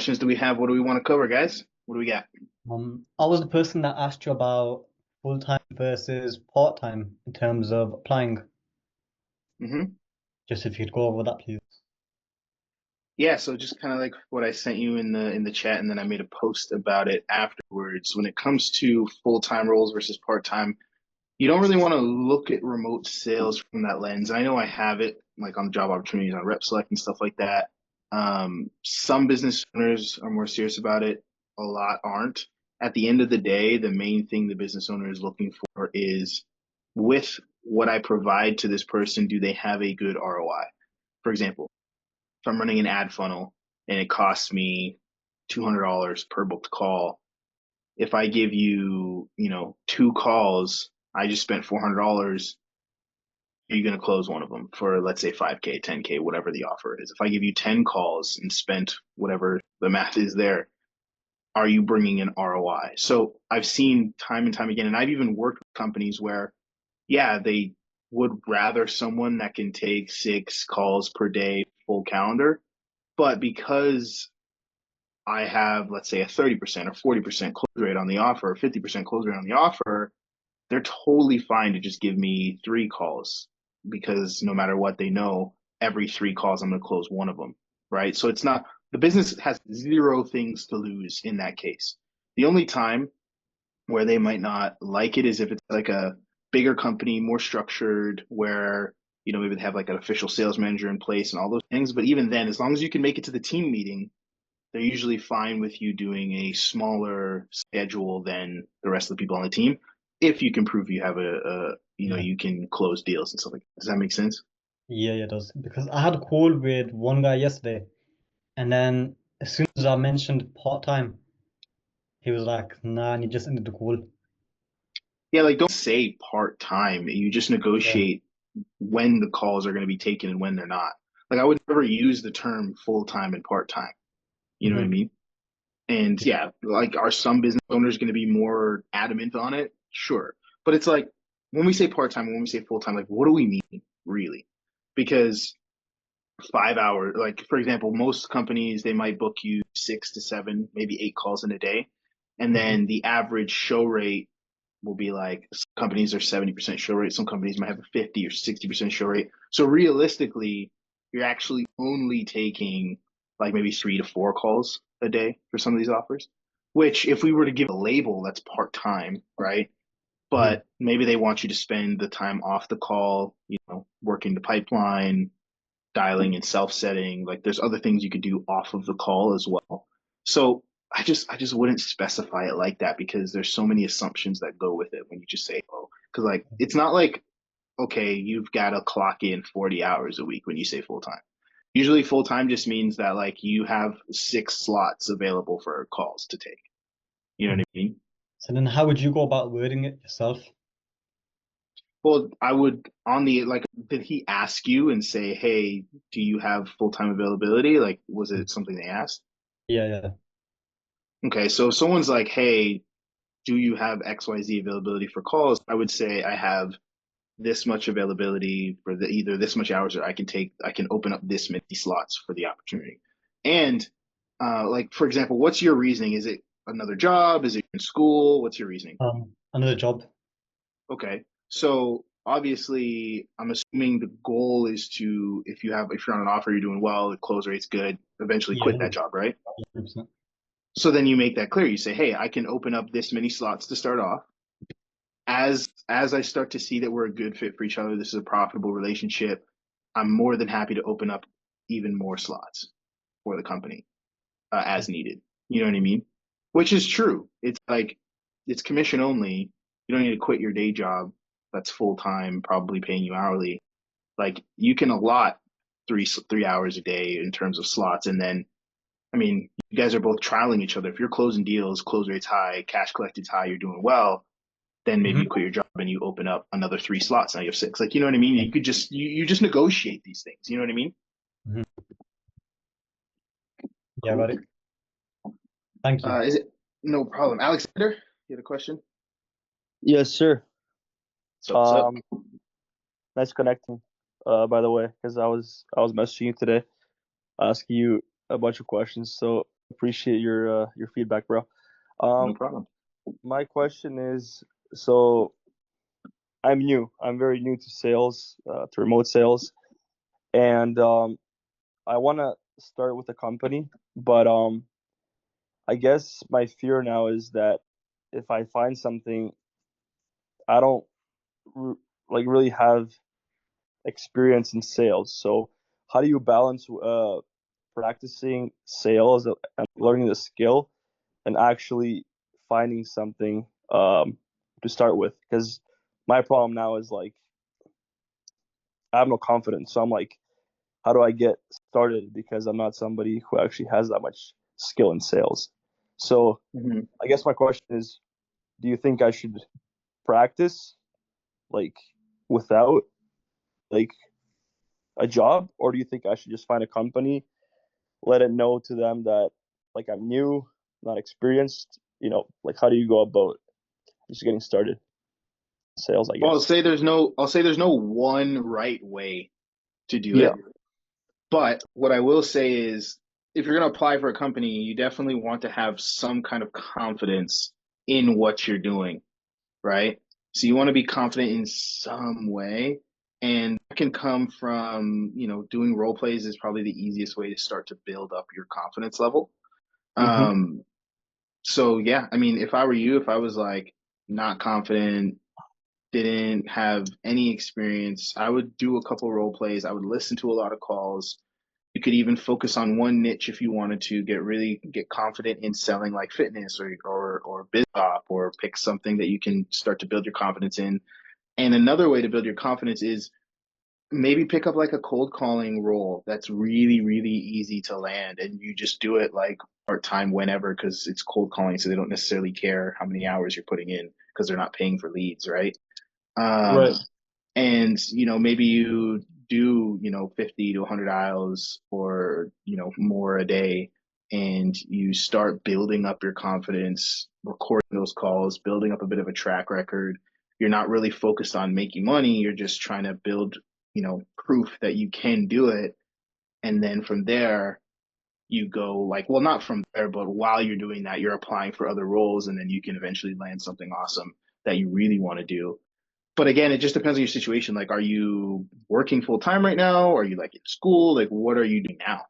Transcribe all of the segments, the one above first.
Questions do we have? What do we want to cover, guys? What do we got? I was the person that asked you about full-time versus part-time in terms of applying. hmm Just if you could go over that, please. Yeah, so just kind of like what I sent you in the chat, and then I made a post about it afterwards. When it comes to full-time roles versus part-time, you don't really want to look at remote sales from that lens. I know I have it like on job opportunities on Rep Select and stuff like that. Some business owners are more serious about it. A lot aren't. At the end of the day, the main thing the business owner is looking for is with what I provide to this person, do they have a good ROI? For example, if I'm running an ad funnel and it costs me $200 per booked call, if I give you, two calls, I just spent $400. You're going to close one of them for, let's say, 5K, 10K, whatever the offer is. If I give you 10 calls and spent whatever the math is there, are you bringing in ROI? So I've seen time and time again, and I've even worked with companies where, yeah, they would rather someone that can take 6 calls per day, full calendar. But because I have, let's say, a 30% or 40% close rate on the offer, or 50% close rate on the offer, they're totally fine to just give me 3 calls because no matter what, they know every 3 calls, I'm going to close one of them. Right. So it's not, the business has zero things to lose in that case. The only time where they might not like it is if it's like a bigger company, more structured, where, maybe they have like an official sales manager in place and all those things. But even then, as long as you can make it to the team meeting, they're usually fine with you doing a smaller schedule than the rest of the people on the team if you can prove you have Yeah. you can close deals and stuff like that. Does that make sense? Yeah, it does. Because I had a call with one guy yesterday, and then as soon as I mentioned part-time, he was like, nah, and he just ended the call. Yeah, like don't say part time. You just Yeah. negotiate when the calls are going to be taken and when they're not. Like I would never use the term full time and part time. You know what I hmm mean? And yeah, like are some business owners going to be more adamant on it? Sure. But it's like when we say part time, when we say full time, like what do we mean really? Because 5 hours, like for example, most companies they might book you 6 to 7, maybe 8 calls in a day. And hmm then the average show rate will be like some companies are 70% show rate, some companies might have a 50 or 60% show rate. So realistically, you're actually only taking like maybe 3 to 4 calls a day for some of these offers. Which if we were to give a label, that's part-time, right? hmm But maybe they want you to spend the time off the call, working the pipeline, dialing and self-setting. Like there's other things you could do off of the call as well. So I just wouldn't specify it like that because there's so many assumptions that go with it when you just say, oh, because like it's not like, okay, you've got to clock in 40 hours a week when you say full time. Usually full time just means that like you have 6 slots available for calls to take. You know hmm what I mean? So then how would you go about wording it yourself? Well, I would on the like, did he ask you and say, hey, do you have full time availability? Like, was it something they asked? Yeah, yeah. Okay, so if someone's like, hey, do you have XYZ availability for calls? I would say I have this much availability for either this much hours or I can open up this many slots for the opportunity. And like, for example, what's your reasoning? Is it another job? Is it in school? What's your reasoning? Another job. Okay. So obviously, I'm assuming the goal is to, if you're on an offer, you're doing well, the close rate's good, eventually Yeah, quit that job, right? 100%. So then you make that clear. You say, hey, I can open up this many slots to start off. As I start to see that we're a good fit for each other, this is a profitable relationship, I'm more than happy to open up even more slots for the company as needed. You know what I mean? Which is true. It's like it's commission only. You don't need to quit your day job that's full time, probably paying you hourly. Like you can allot three hours a day in terms of slots, and then I mean, you guys are both trialing each other. If you're closing deals, close rates high, cash collected high, you're doing well, then maybe you hmm quit your job and you open up another 3 slots. Now you have 6. Like, you know what I mean? Yeah. You could just you just negotiate these things. You know what I mean? hmm Yeah, Cool. got it. Thank you. Is it no problem? Alexander, you had a question? Yes, sir. What's up? Um, Nice connecting. By the way, because I was messaging you today, asking you a bunch of questions. So appreciate your feedback, bro. No Um, problem. my question is, so I'm new. I'm very new to sales, to remote sales, and I want to start with a company, but I guess my fear now is that if I find something, I don't r- like really have experience in sales. So how do you balance practicing sales and learning the skill and actually finding something to start with? Because my problem now is like I have no confidence. So I'm like, how do I get started? Because I'm not somebody who actually has that much skill in sales. So Mhm. I guess my question is, do you think I should practice like without like a job, or do you think I should just find a company, let it know to them that like I'm new, not experienced? Like how do you go about just getting started in sales, I Well, guess? I'll say there's no one right way to do Yeah. it. But what I will say is if you're going to apply for a company, you definitely want to have some kind of confidence in what you're doing, right? So you want to be confident in some way. And that can come from, doing role plays is probably the easiest way to start to build up your confidence level. Mm-hmm. Um, so yeah, I mean, if I were you, if I was like not confident, didn't have any experience, I would do a couple role plays. I would listen to a lot of calls. You could even focus on one niche if you wanted to get confident in selling like fitness or biz op, or pick something that you can start to build your confidence in. And another way to build your confidence is maybe pick up like a cold calling role that's really, really easy to land, and you just do it like part time whenever, because it's cold calling, so they don't necessarily care how many hours you're putting in because they're not paying for leads, right? Right. And maybe you do 50 to 100 dials or more a day, and you start building up your confidence, recording those calls, building up a bit of a track record. You're not really focused on making money, you're just trying to build proof that you can do it. And then from there you go like, well, not from there, but while you're doing that, you're applying for other roles, and then you can eventually land something awesome that you really want to do. But again, it just depends on your situation. Like, are you working full time right now? Are you like in school? Like, what are you doing now?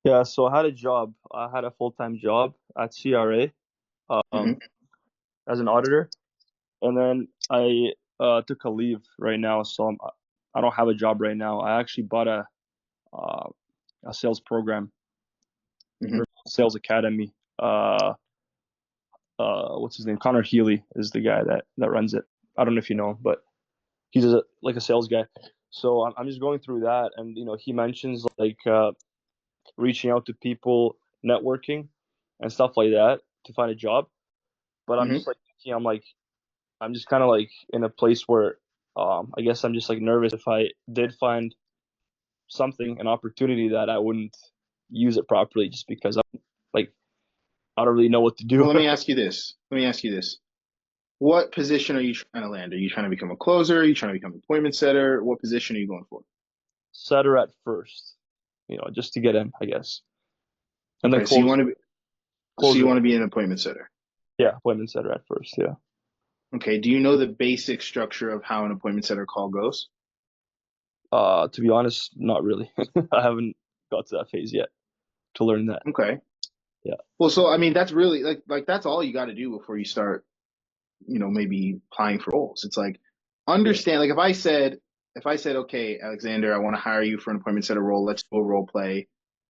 Yeah. So I had a job. I had a full-time job at CRA Hmm. um, as an auditor, and then I took a leave right now, so I don't have a job right now. I actually bought uh, a sales program, Hmm. sales academy. What's his name? Connor Healy is the guy that runs it. I don't know if you know him, but he's like a sales guy. So I'm just going through that, and he mentions like reaching out to people, networking, and stuff like that to find a job. But I'm Hmm. just like thinking, I'm just kind of like in a place where I guess I'm just like nervous if I did find something, an opportunity, that I wouldn't use it properly just because I'm like I don't really know what to do. Well, let me ask you this. Let me ask you this. What position are you trying to land? Are you trying to become a closer? Are you trying to become an appointment setter? What position are you going for? Setter at first, just to get in, I guess, and then Okay, so you want to closer. be an appointment setter. Yeah, appointment setter at first. Yeah. Okay, do you know the basic structure of how an appointment setter call goes? To be honest, not really. I haven't got to that phase yet to learn that. Okay. Yeah. Well, so I mean, that's really like that's all you got to do before you start maybe applying for roles. It's like Yeah. understand, like if I said, okay, Alexander, I want to hire you for an appointment setter role, let's do a role play.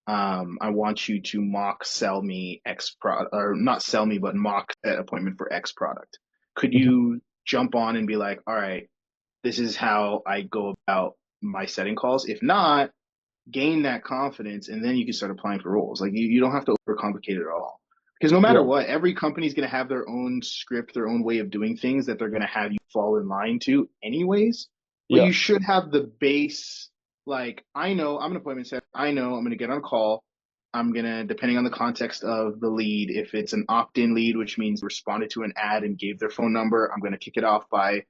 I want you to mock sell me X product, or not sell me, but mock set appointment for X product. Could Mhm. you jump on and be like, all right, this is how I go about my setting calls? If not, gain that confidence, and then you can start applying for roles. Like you don't have to overcomplicate it at all. Because no matter Yeah. what, every company is going to have their own script, their own way of doing things that they're going to have you fall in line to, anyways. But Yeah. you should have the base. Like, I know I'm an appointment setter. I know I'm going to get on a call. I'm going to, depending on the context of the lead, if it's an opt in lead, which means responded to an ad and gave their phone number, I'm going to kick it off by,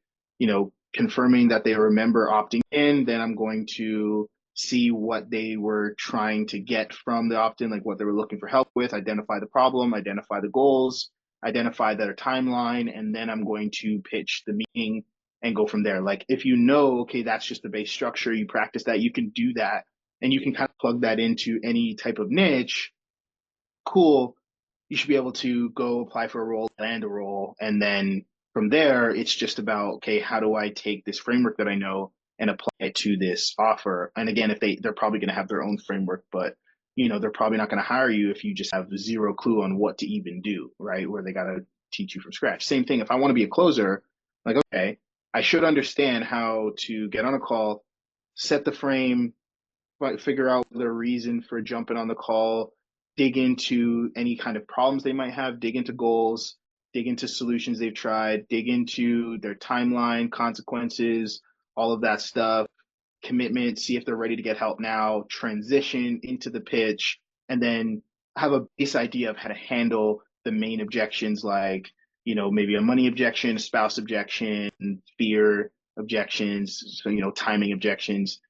confirming that they remember opting in. Then I'm going to see what they were trying to get from the opt-in, like what they were looking for help with, identify the problem, identify the goals, identify their timeline, and then I'm going to pitch the meeting and go from there. Like if you know, okay, that's just the base structure, you practice that, you can do that, and you can kind of plug that into any type of niche. Cool. You should be able to go apply for a role, land a role, and then from there, it's just about, okay, how do I take this framework that I know and apply it to this offer? And again, if they're probably going to have their own framework, but they're probably not going to hire you if you just have zero clue on what to even do, right? Where they got to teach you from scratch. Same thing. If I want to be a closer, like, okay, I should understand how to get on a call, set the frame, figure out the reason for jumping on the call, dig into any kind of problems they might have, dig into goals, dig into solutions they've tried, dig into their timeline, consequences, all of that stuff, commitment, see if they're ready to get help now, transition into the pitch, and then have a base idea of how to handle the main objections, like, maybe a money objection, a spouse objection, fear objections, so, timing objections.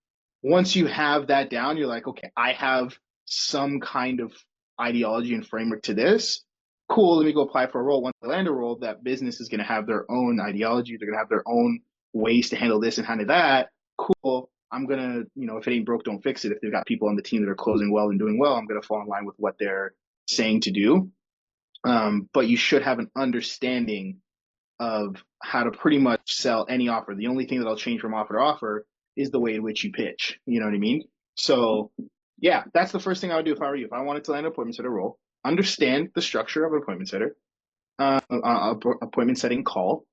Once you have that down, you're like, okay, I have some kind of ideology and framework to this. Cool, let me go apply for a role. Once I land a role, that business is going to have their own ideology. They're going to have their own ways to handle this and handle that. Cool. I'm going to, if it ain't broke, don't fix it. If they've got people on the team that are closing well and doing well, I'm going to fall in line with what they're saying to do. But you should have an understanding of how to pretty much sell any offer. The only thing that'll change from offer to offer is the way in which you pitch. You know what I mean? So yeah, that's the first thing I would do if I were you. If I wanted to land an appointment setter role, understand the structure of an appointment setter, appointment setting call,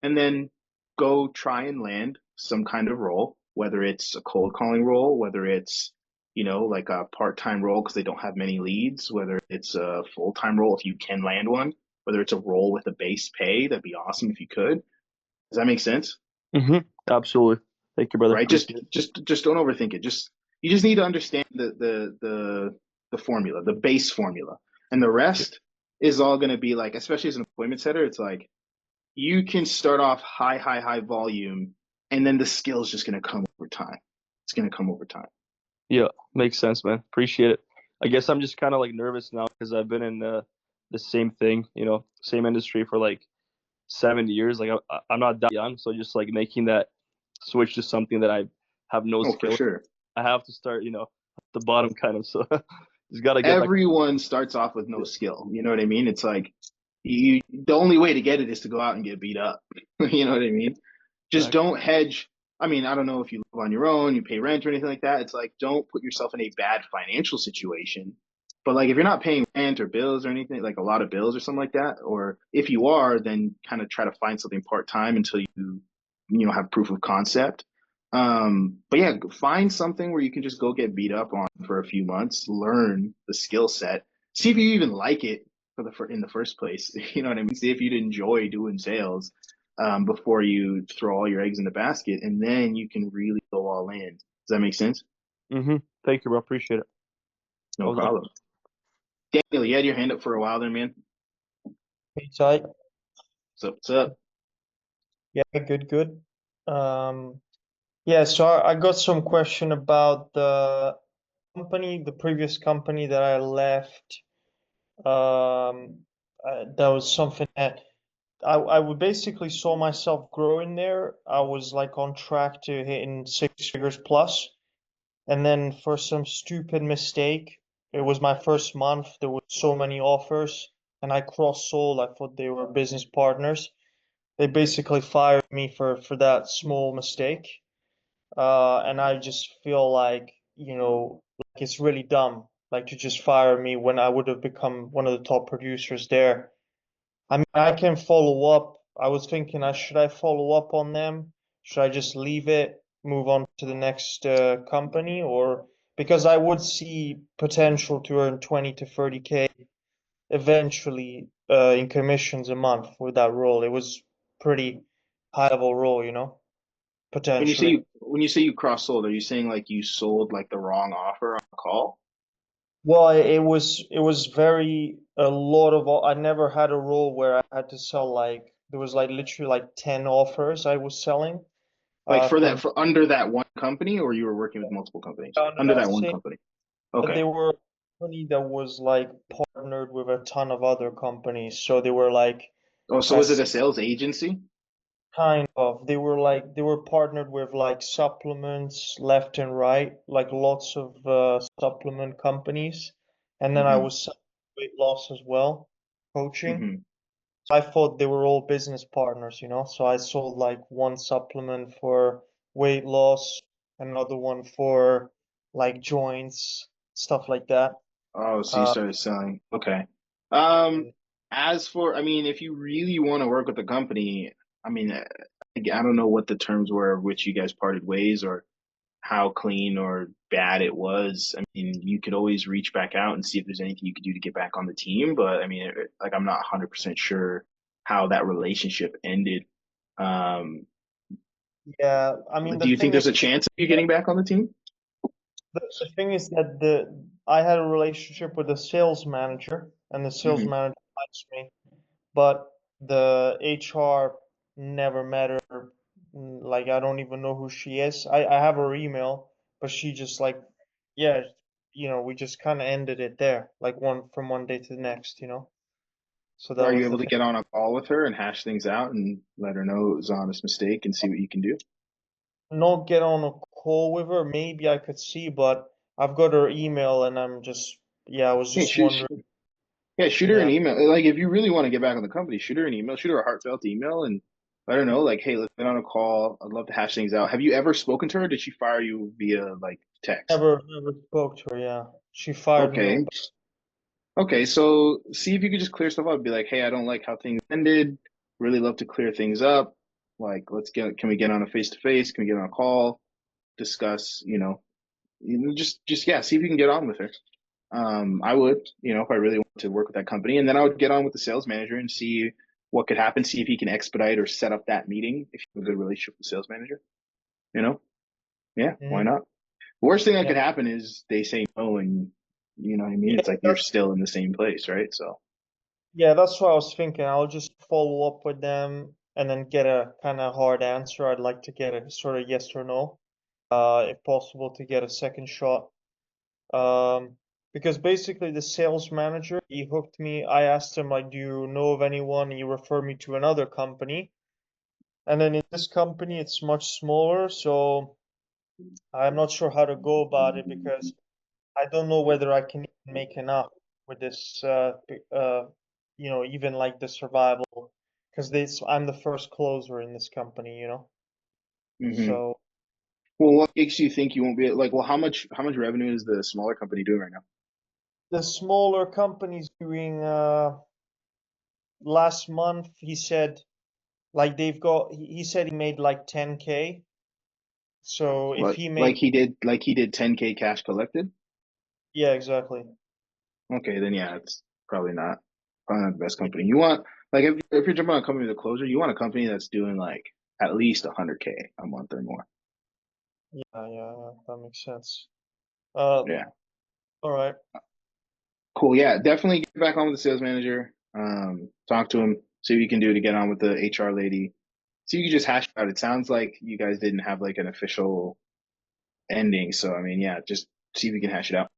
and then go try and land some kind of role, whether it's a cold calling role, whether it's like a part-time role because they don't have many leads, whether it's a full-time role if you can land one, whether it's a role with a base pay, that'd be awesome if you could. Does that make sense? Mm-hmm. Absolutely. Thank you, brother. Right? Just don't overthink it. You just need to understand the formula, the base formula. And the rest is all gonna be like, especially as an appointment setter, it's like you can start off high volume, and then the skill's just gonna come over time. It's gonna come over time. Yeah, makes sense, man. Appreciate it. I guess I'm just kind of like nervous now because I've been in the same thing, same industry for like 7 years. Like I'm not that young, so just like making that switch to something that I have no Oh, skill. for sure. I have to start, at the bottom kind of. So just gotta get. Everyone starts off with no skill. You know what I mean? It's like the only way to get it is to go out and get beat up. You know what I mean? Just don't hedge. I mean, I don't know if you live on your own, you pay rent or anything like that. It's like, don't put yourself in a bad financial situation. But like, if you're not paying rent or bills or anything, like a lot of bills or something like that, or if you are, then kind of try to find something part-time until you have proof of concept. But yeah, find something where you can just go get beat up on for a few months, learn the skill set, see if you even like it in the first place. You know what I mean? See if you'd enjoy doing sales before you throw all your eggs in the basket, and then you can really go all in. Does that make sense? Mm-hmm. Thank you, bro. Appreciate it. No problem. Daniel, you had your hand up for a while there, man. Hey, Ty. What's up? Yeah, good. Yeah, so I got some question about the previous company that I left. That was something that I would basically saw myself growing there. I was like on track to hitting 6 figures plus. And then for some stupid mistake, it was my first month. There were so many offers, and I cross-sold. I thought they were business partners. They basically fired me for that small mistake. And I just feel like, like it's really dumb, like to just fire me when I would have become one of the top producers there. I mean, I can follow up. I was thinking, should I follow up on them? Should I just leave it, move on to the next company, or because I would see potential to earn 20 to 30K eventually in commissions a month with that role. It was pretty high level role, potentially. When you say you cross sold, are you saying like you sold like the wrong offer on a call? Well, it was very a lot of I never had a role where I had to sell like there was like literally like 10 offers I was selling. Like for that, from for under that one company, or you were working with multiple companies? under Under that that one same, company. but they Okay. were a company that was like partnered with a ton of other companies. So they were like Oh, so a was it a sales agency? kind of, they were partnered with like supplements left and right, like lots of supplement companies. And then I Mm-hmm. was selling weight loss as well, coaching. Mm-hmm. So I thought they were all business partners, you know. So I sold like one supplement for weight loss, another one for like joints, stuff like that. Oh, so you Uh, started selling. Okay. Um, and as for, I mean, if you really want to work with the company, I mean, I don't know what the terms were of which you guys parted ways or how clean or bad it was. I mean, you could always reach back out and see if there's anything you could do to get back on the team. But I mean, like, I'm not 100% sure how that relationship ended. Um, yeah, I mean do you think there's a chance of you getting back on the team? the thing is that I had a relationship with the sales manager, and the sales Hmm. manager likes me, but the HR never met her. Like I don't even know who she is. I have her email, but she just like, yeah, you know, we just kind of ended it there, like one day to the next, you know. So that Are you was the able to thing. get on a call with her and hash things out and let her know it was an honest mistake and see what you can do? Not get on a call with her. Maybe I could see, but I've got her email, and I'm just, yeah, I was Yeah, just wondering. yeah, shoot her Yeah, an email. Like, if you really want to get back on the company, shoot her an email, shoot her a heartfelt email, and let her know, like, hey, let's get on a call. I'd love to hash things out. Have you ever spoken to her? Or did she fire you via like text? never spoke to her. Yeah, she fired me. Okay. Okay, so see if you could just clear stuff up. Be like, hey, I don't like how things ended. Really love to clear things up. Like, can we get on a face to face? Can we get on a call? Discuss, just yeah, see if you can get on with her. I would, if I really want to work with that company, and then I would get on with the sales manager and see what could happen. See if he can expedite or set up that meeting if you have a good relationship with the sales manager. You know, yeah, why Mhm. not? The worst thing that Yeah, could happen is they say no, and you know what I mean. yeah, It's like you're that's still in the same place, right? So yeah, that's what I was thinking. I'll just follow up with them and then get a kind of hard answer. I'd like to get a sort of yes or no, if possible, to get a second shot. Um, because basically the sales manager, he hooked me. I asked him like, "Do you know of anyone?" He referred me to another company, and then in this company, it's much smaller, so I'm not sure how to go about it because I don't know whether I can even make enough with this, even like the survival, because this I'm the first closer in this company, you know. hmm. So Well, what makes you think you won't be like? Well, how much revenue is the smaller company doing right now? the smaller company's doing last month he said like he said he made like 10K. So if he made Like he did 10K cash collected. yeah, exactly. Okay, then yeah, it's probably not the best company. You want like if you're jumping on a company with a closer, you want a company that's doing like at least 100K a month or more. Yeah, that makes sense. Uh, Yeah, all right. cool. Yeah, definitely get back on with the sales manager. Talk to him, see what you can do to get on with the HR lady. So you can just hash it out. It sounds like you guys didn't have like an official ending, so I mean, yeah, just see if you can hash it out.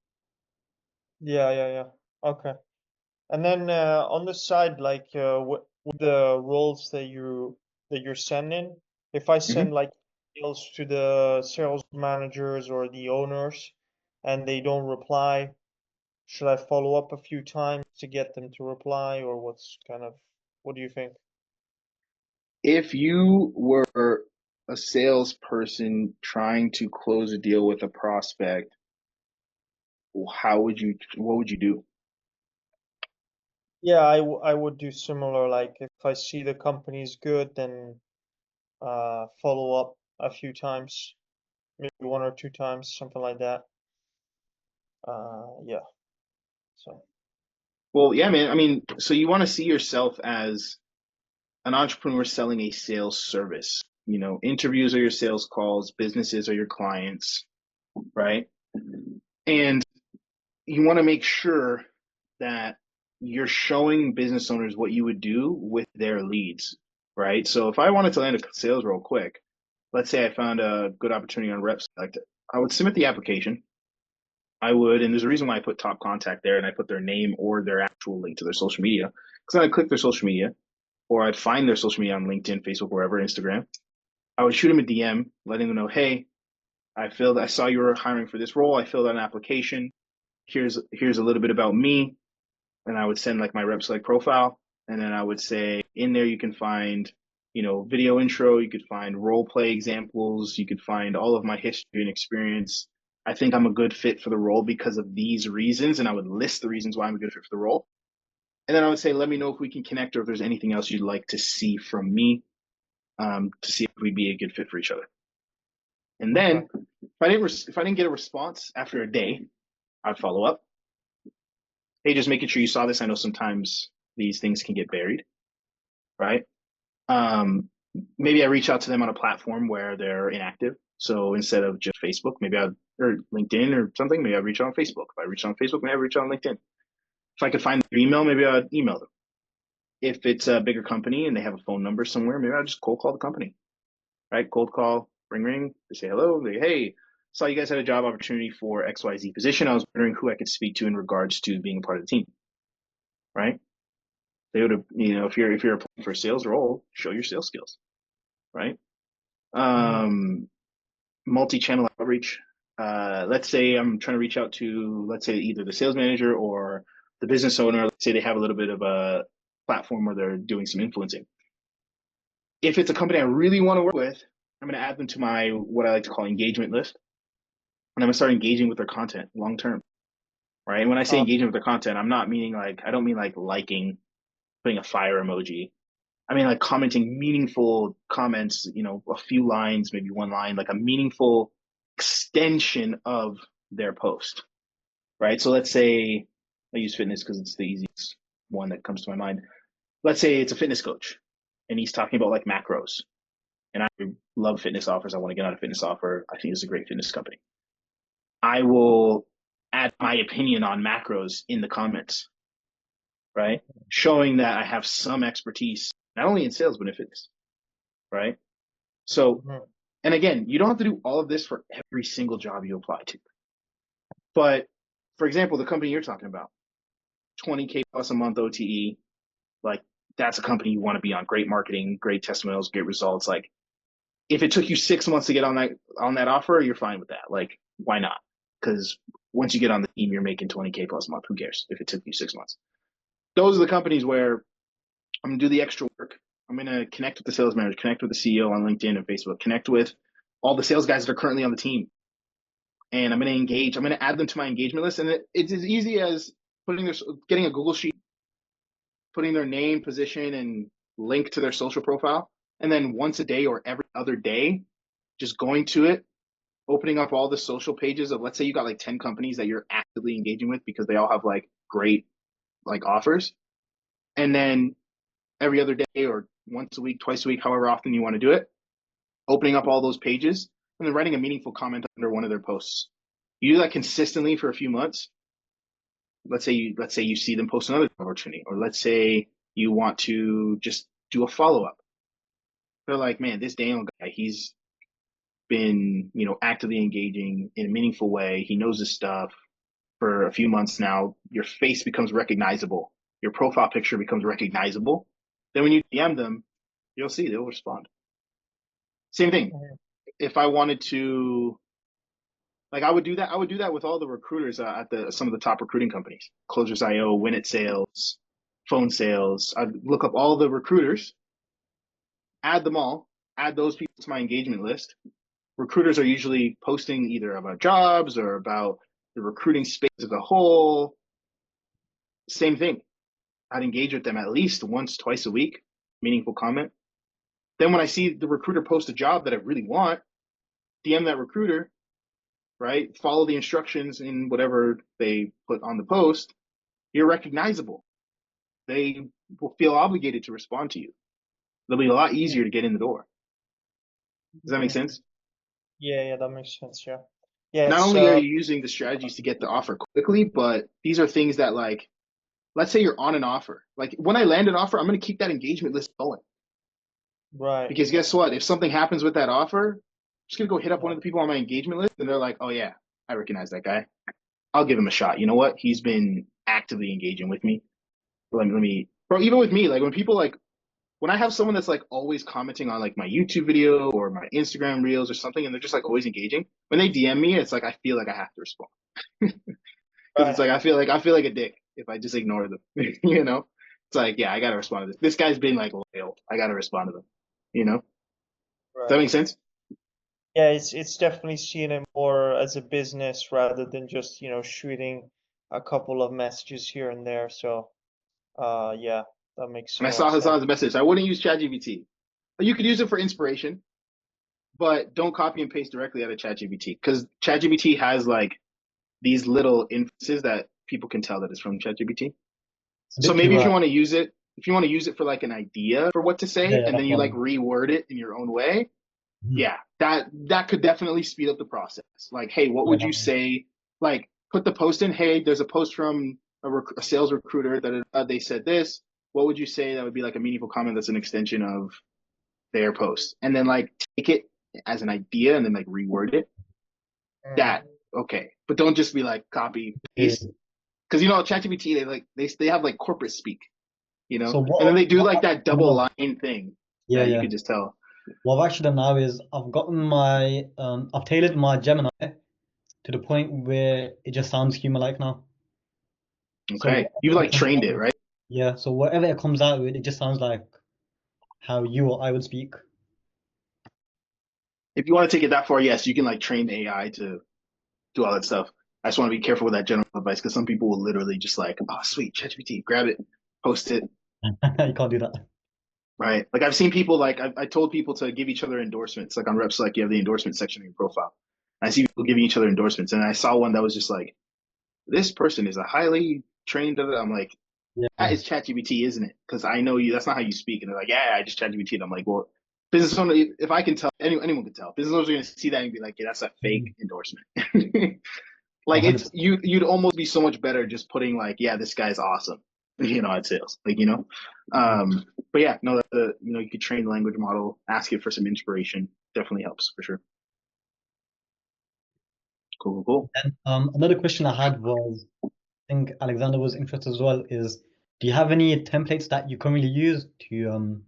Yeah. Okay. And then on the side, like with the roles that you're sending, if I Hmm. send like emails to the sales managers or the owners and they don't reply, should I follow up a few times to get them to reply, or what do you think? If you were a salesperson trying to close a deal with a prospect, what would you do? Yeah, I would do similar. Like if I see the company's good, then follow up a few times, maybe one or two times, something like that. Yeah. So. Well, yeah, man. I mean, so you want to see yourself as an entrepreneur selling a sales service. Interviews are your sales calls, businesses are your clients, right? And you want to make sure that you're showing business owners what you would do with their leads, right? So if I wanted to land a sales role quick, let's say I found a good opportunity on Reps, like I would submit the application. I would, and there's a reason why I put top contact there and I put their name or their actual link to their social media. Because I'd click their social media, or I'd find their social media on LinkedIn, Facebook, wherever, Instagram. I would shoot them a DM, letting them know, hey, I saw you were hiring for this role. I filled out an application. Here's a little bit about me. And I would send like my Repselect profile. And then I would say in there you can find, video intro, you could find role play examples, you could find all of my history and experience. I think I'm a good fit for the role because of these reasons. And I would list the reasons why I'm a good fit for the role. And then I would say, let me know if we can connect or if there's anything else you'd like to see from me, to see if we'd be a good fit for each other. And then if I didn't get a response after a day, I'd follow up. Hey, just making sure you saw this. I know sometimes these things can get buried, right? Maybe I reach out to them on a platform where they're inactive. So instead of just Facebook, or LinkedIn or something, maybe I'd reach out on Facebook. If I reach out on Facebook, maybe I'd reach out on LinkedIn. If I could find their email, maybe I'd email them. If it's a bigger company and they have a phone number somewhere, maybe I'll just cold call the company, right? Cold call, ring. They say hello. They, hey, saw you guys had a job opportunity for XYZ position. I was wondering who I could speak to in regards to being a part of the team, right? They would have, if you're applying for a sales role, show your sales skills, right? Multi-channel outreach. Let's say I'm trying to reach out to, let's say either the sales manager or the business owner. Let's say they have a little bit of a platform where they're doing some influencing. If it's a company I really want to work with, I'm going to add them to my, what I like to call engagement list. And I'm going to start engaging with their content long term, right? And when I say engaging with their content, I don't mean like liking, putting a fire emoji. I mean like commenting meaningful comments, a few lines, maybe one line, like a meaningful extension of their post, right? So let's say I use fitness because it's the easiest one that comes to my mind. Let's say it's a fitness coach and he's talking about like macros. And I love fitness offers. I want to get on a fitness offer. I think it's a great fitness company. I will add my opinion on macros in the comments, right? Showing that I have some expertise, not only in sales, but in fitness, right? So, and again, you don't have to do all of this for every single job you apply to. But for example, the company you're talking about, 20K plus a month OTE, like that's a company you want to be on. Great marketing, great testimonials, great results. Like if it took you 6 months to get on that offer, you're fine with that. Like, why not? Because once you get on the team, you're making 20K plus a month. Who cares if it took you 6 months? Those are the companies where I'm going to do the extra work. I'm going to connect with the sales manager, connect with the CEO on LinkedIn and Facebook, connect with all the sales guys that are currently on the team. And I'm going to engage. I'm going to add them to my engagement list. And it's as easy as getting a Google Sheet, putting their name, position, and link to their social profile. And then once a day or every other day, just going to it, opening up all the social pages of, let's say you got like 10 companies that you're actively engaging with because they all have like great like offers. And then every other day or once a week, twice a week, however often you want to do it, opening up all those pages and then writing a meaningful comment under one of their posts. You do that consistently for a few months. Let's say you see them post another opportunity, or let's say you want to just do a follow-up. They're like, man, this Daniel guy, he's been, actively engaging in a meaningful way. He knows his stuff for a few months now. Your face becomes recognizable. Your profile picture becomes recognizable. Then when you DM them, you'll see they'll respond. Same thing. If I wanted to, like, I would do that with all the recruiters at some of the top recruiting companies, Closers.io, Win It Sales, Phone Sales. I'd look up all the recruiters, add them all, add those people to my engagement list. Recruiters are usually posting either about jobs or about the recruiting space as a whole. Same thing. I'd engage with them at least once, twice a week, meaningful comment. Then when I see the recruiter post a job that I really want, DM that recruiter, right? Follow the instructions in whatever they put on the post. You're recognizable. They will feel obligated to respond to you. It'll be a lot easier to get in the door. Does that make sense? Yeah, that makes sense. Yeah. Yeah. Not only are you using the strategies to get the offer quickly, but these are things that, like, let's say you're on an offer. Like when I land an offer, I'm going to keep that engagement list going. Right. Because guess what? If something happens with that offer, I'm just gonna go hit up one of the people on my engagement list, and they're like, "Oh yeah, I recognize that guy. I'll give him a shot. You know what? He's been actively engaging with me. Let me, bro. Even with me, like when people like when I have someone that's like always commenting on like my YouTube video or my Instagram reels or something, and they're just like always engaging. When they DM me, it's like I feel like I have to respond because it's Right. like I feel like a dick if I just ignore them. You know, it's like yeah, I gotta respond to this. This guy's been like loyal. I gotta respond to them. You know, does that Right. make sense? Yeah, it's definitely seeing it more as a business rather than just, shooting a couple of messages here and there. So, yeah, that makes And I a lot of saw sense. Hassan's message. I wouldn't use ChatGPT. You could use it for inspiration, but don't copy and paste directly out of ChatGPT because ChatGPT has like these little inferences that people can tell that it's from ChatGPT. It's a So bit too maybe right. if you want to use it for like an idea for what to Yeah, say, yeah, and then that's you what I like mean. reword it in your own way, Mhm. yeah, that could definitely speed up the process. Like, hey, what Yeah, would you say? Like, put the post in. Hey, there's a post from a sales recruiter that they said this. What would you say that would be like a meaningful comment that's an extension of their post? And then like take it as an idea and then like reword it. Mm. That okay, but don't just be like copy yeah. paste because you know ChatGPT they have like corporate speak, you know, So and then what they do what like I've that done double now, line thing yeah, that you yeah. could just tell. What I've actually done now is I've tailored my Gemini to the point where it just sounds human-like now. So Okay, you've whatever it like comes trained out it, with, right? yeah. So whatever it comes out with, it just sounds like how you or I would speak. If you want to take it that far, yes, you can like train the AI to do all that stuff. I just want to be careful with that general advice because some people will literally just like, oh, sweet, ChatGPT, grab it, post it, You can't do that. right? Like I've seen people like I told people to give each other endorsements. Like on Reps, like you have the endorsement section in your profile. I see people giving each other endorsements, and I saw one that was just like, this person is a highly trained. I'm like, that Yeah. is ChatGPT, isn't it? Because I know you. That's not how you speak. And they're like, yeah, I just ChatGPT. And I'm like, well, business owner, if I can tell, anyone can tell. Business owners are going to see that and be like, yeah, that's a fake Mhm. endorsement. Like it's 100%. you'd almost be so much better just putting like, yeah, this guy's awesome, at sales, like But yeah, no, you could train the language model, ask it for some inspiration, definitely helps for sure. Cool, cool, cool. And another question I had was, I think Alexander was interested as well, is do you have any templates that you currently use to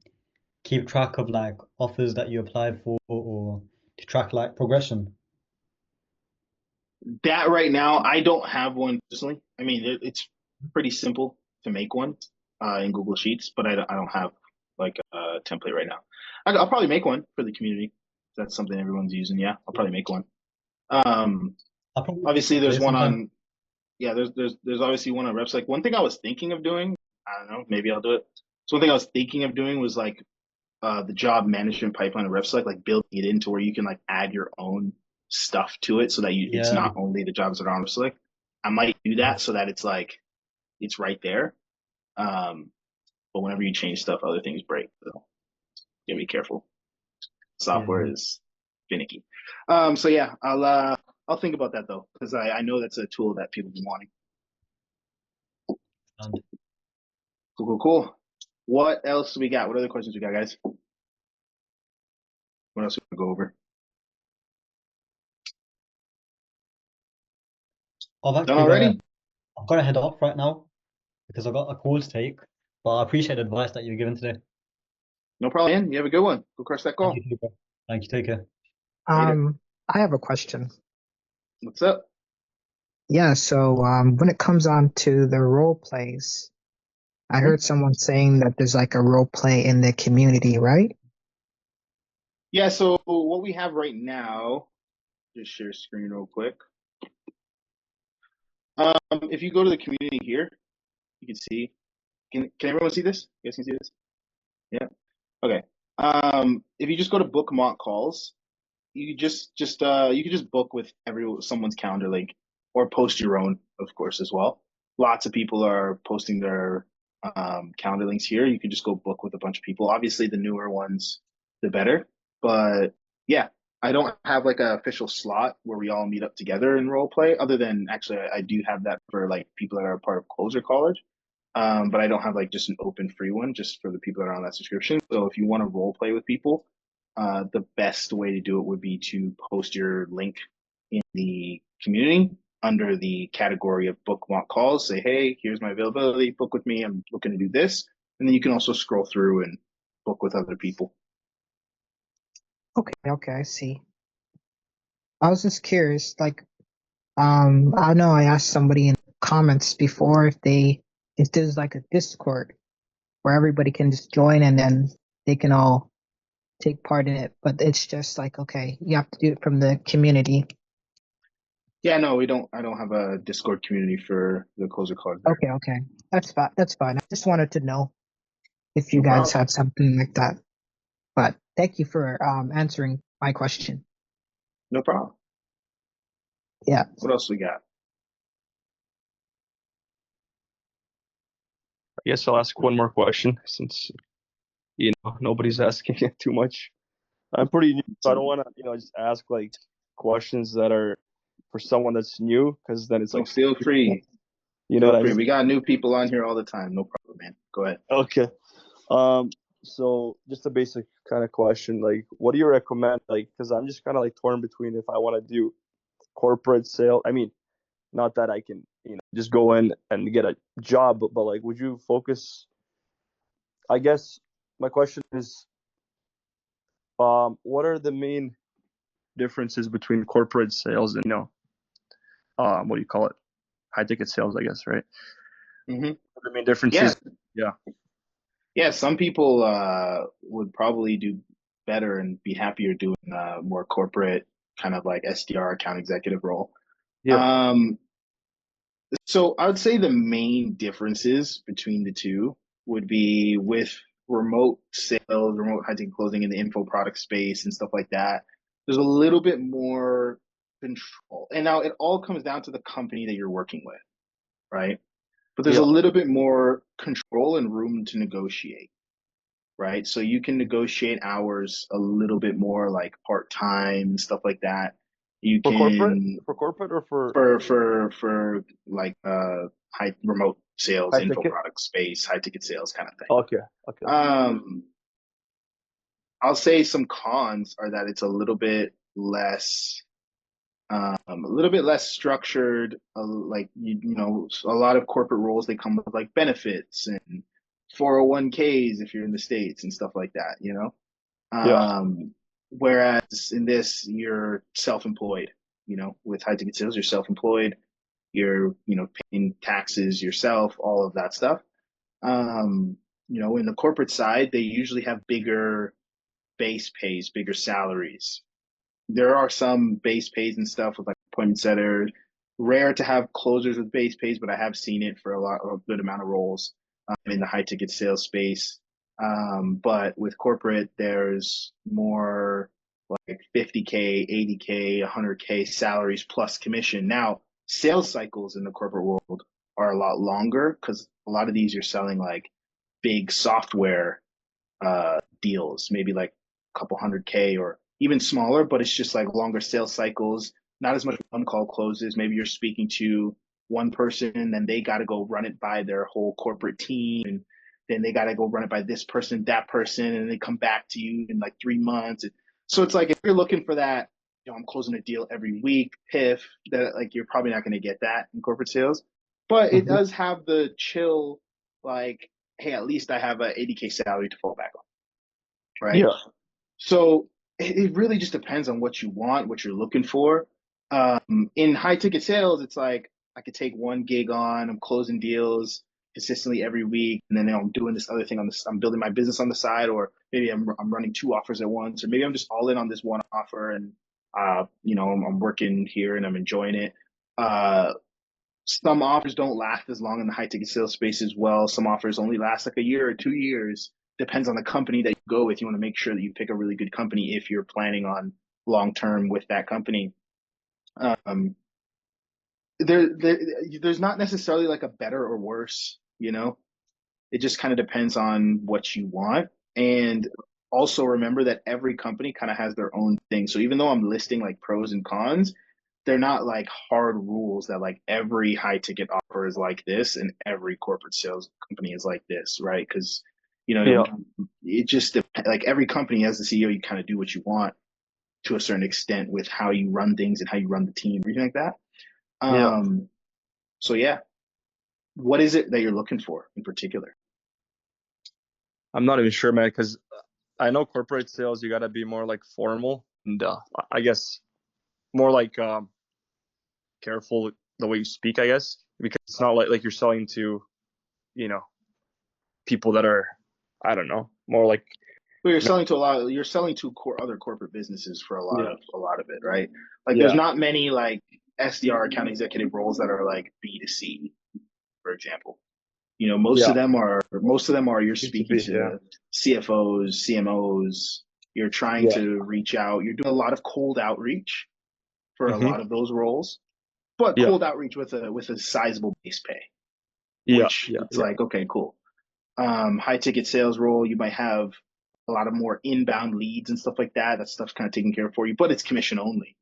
keep track of like offers that you applied for or to track like progression? That right now, I don't have one personally. I mean, it's pretty simple to make one in Google Sheets, but I don't have like a template right now. I'll probably make one for the community. That's something everyone's using. Yeah, I'll probably make one. Um, I'll probably do Obviously, it there's today one sometime. on yeah. There's obviously one on reps. Like one thing I was thinking of doing, I don't know, maybe I'll do it. So one thing I was thinking of doing was like the job management pipeline of RepSelect, like building it into where you can like add your own stuff to it so that it's Yeah. not only the jobs that are on RepSelect. I might do that so that it's like it's right there. Um, but whenever you change stuff, other things break. So you gotta be careful. Yeah. Software is finicky. So yeah, I'll think about that though, because I know that's a tool that people have been wanting. And Cool, cool, cool. What else we got? What other questions we got, guys? What else we want to go over? I've Done actually already? I've got to head off right now because I've got a call to take. But I appreciate the advice that you've given today. No problem, man. You have a good one. Go crush that And call. you too, bro. Thank you. Take care. Later. I have a question. What's up? Yeah, so when it comes on to the role plays, I Mhm. heard someone saying that there's like a role play in the community, right? Yeah, so what we have right now, just share screen real quick. If you go to the community here, you can see. Can everyone see this? You guys can see this? Yeah. Okay. If you just go to book mock calls, you you could just book with someone's calendar link or post your own, of course, as well. Lots of people are posting their calendar links here. You can just go book with a bunch of people. Obviously, the newer ones, the better. But yeah, I don't have like an official slot where we all meet up together and role play. Other than actually, I do have that for like people that are part of Closer College. But I don't have like just an open free one just for the people that are on that subscription. So if you want to role play with people, the best way to do it would be to post your link in the community under the category of book mock calls. Say, hey, here's my availability. Book with me. I'm looking to do this, and then you can also scroll through and book with other people. Okay, I see. I was just curious, like, I know I asked somebody in the comments before if there's like a Discord where everybody can just join and then they can all take part in it, but it's just like, okay, you have to do it from the community. Yeah, no, we don't. I don't have a Discord community for the closer cards. Okay, that's fine. That's fine. I just wanted to know if you No guys problem. had something like that. But thank you for answering my question. No problem. Yeah. What else we got? I guess I'll ask one more question since nobody's asking it too much. I'm pretty new, so I don't want to just ask like questions that are for someone that's new, because then it's So like, feel free. you know Feel what I free. mean? We got new people on here all the time. No problem, man. Go ahead. Okay. So just a basic kind of question, like, what do you recommend? Like, because I'm just kind of like torn between if I want to do corporate sale. I mean, not that I can, just go in and get a job, but like, would you focus? I guess my question is, what are the main differences between corporate sales and what do you call it? High ticket sales, I guess, right? Mm-hmm. What are the main Yeah. differences? Yeah. Yeah, some people would probably do better and be happier doing more corporate kind of like SDR account executive role. Yeah. So I would say the main differences between the two would be with remote sales, remote hunting, closing in the info product space and stuff like that. There's a little bit more control. And now it all comes down to the company that you're working with, right? But there's a Yeah. little bit more control and room to negotiate, right? So you can negotiate hours a little bit more like part-time and stuff like that. You For corporate, can or for for like high remote sales, high info ticket? product space, high ticket sales kind of thing. Okay. Okay. I'll say some cons are that it's a little bit less structured. Like a lot of corporate roles they come with like benefits and 401ks if you're in the States and stuff like that, Yeah. Whereas in this, you're self-employed, with high ticket sales, you're self-employed, you're, paying taxes yourself, all of that stuff. In the corporate side, they usually have bigger base pays, bigger salaries. There are some base pays and stuff with like appointment setters. Rare to have closers with base pays, but I have seen it for a good amount of roles in the high ticket sales space. But with corporate, there's more like 50K, 80K, 100K salaries plus commission. Now, sales cycles in the corporate world are a lot longer because a lot of these you're selling like big software deals, maybe like a couple 100K or even smaller, but it's just like longer sales cycles, not as much one call closes. Maybe you're speaking to one person and then they got to go run it by their whole corporate team. And then they got to go run it by this person, that person, and they come back to you in like 3 months. So it's like if you're looking for that, I'm closing a deal every week, PIF, that like you're probably not going to get that in corporate sales. But it does have the chill, like, hey, at least I have a 80K salary to fall back on, right? Yeah. So it really just depends on what you want, what you're looking for. In high ticket sales, it's like I could take one gig on, I'm closing deals consistently every week, and then I'm doing this other thing I'm building my business on the side, or maybe I'm running two offers at once, or maybe I'm just all in on this one offer, and I'm working here and I'm enjoying it. Some offers don't last as long in the high ticket sales space as well. Some offers only last like a year or 2 years. Depends on the company that you go with. You want to make sure that you pick a really good company if you're planning on long term with that company. There's not necessarily like a better or worse, It just kind of depends on what you want. And also remember that every company kind of has their own thing. So even though I'm listing like pros and cons, they're not like hard rules that like every high ticket offer is like this and every corporate sales company is like this, right? Because Yeah. it just like every company as the CEO, you kind of do what you want to a certain extent with how you run things and how you run the team, everything like that. Yeah. So yeah, what is it that you're looking for in particular? I'm not even sure, man, because I know corporate sales, you gotta be more like formal and I guess more like careful the way you speak, I guess, because it's not like you're selling to, you know, people that are, I don't know, more like Well, you're selling to other corporate businesses for a lot of it, right? Like there's yeah. not many like SDR account executive roles that are like B2C, for example. Most Yeah. of them are you're speaking B2B, yeah. to CFOs, CMOs, you're trying Yeah. to reach out, you're doing a lot of cold outreach for a Mm-hmm. lot of those roles, but Yeah. cold outreach with a sizable base pay, Yeah. which Yeah. it's Yeah. like, okay, cool. High ticket sales role, you might have a lot of more inbound leads and stuff like that. That stuff's kind of taken care of for you, but it's commission only,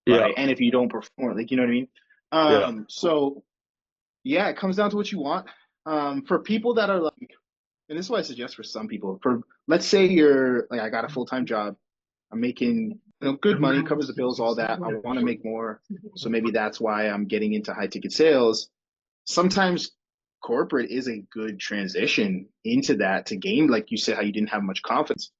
Yeah. right? And if you don't perform, like, you know what I mean? So yeah, it comes down to what you want. For people that are like, and this is what I suggest for some people, for let's say you're like, I got a full-time job, I'm making good money, covers the bills, all that. I want to make more. So maybe that's why I'm getting into high ticket sales. Sometimes corporate is a good transition into that to gain, like you said, how you didn't have much confidence.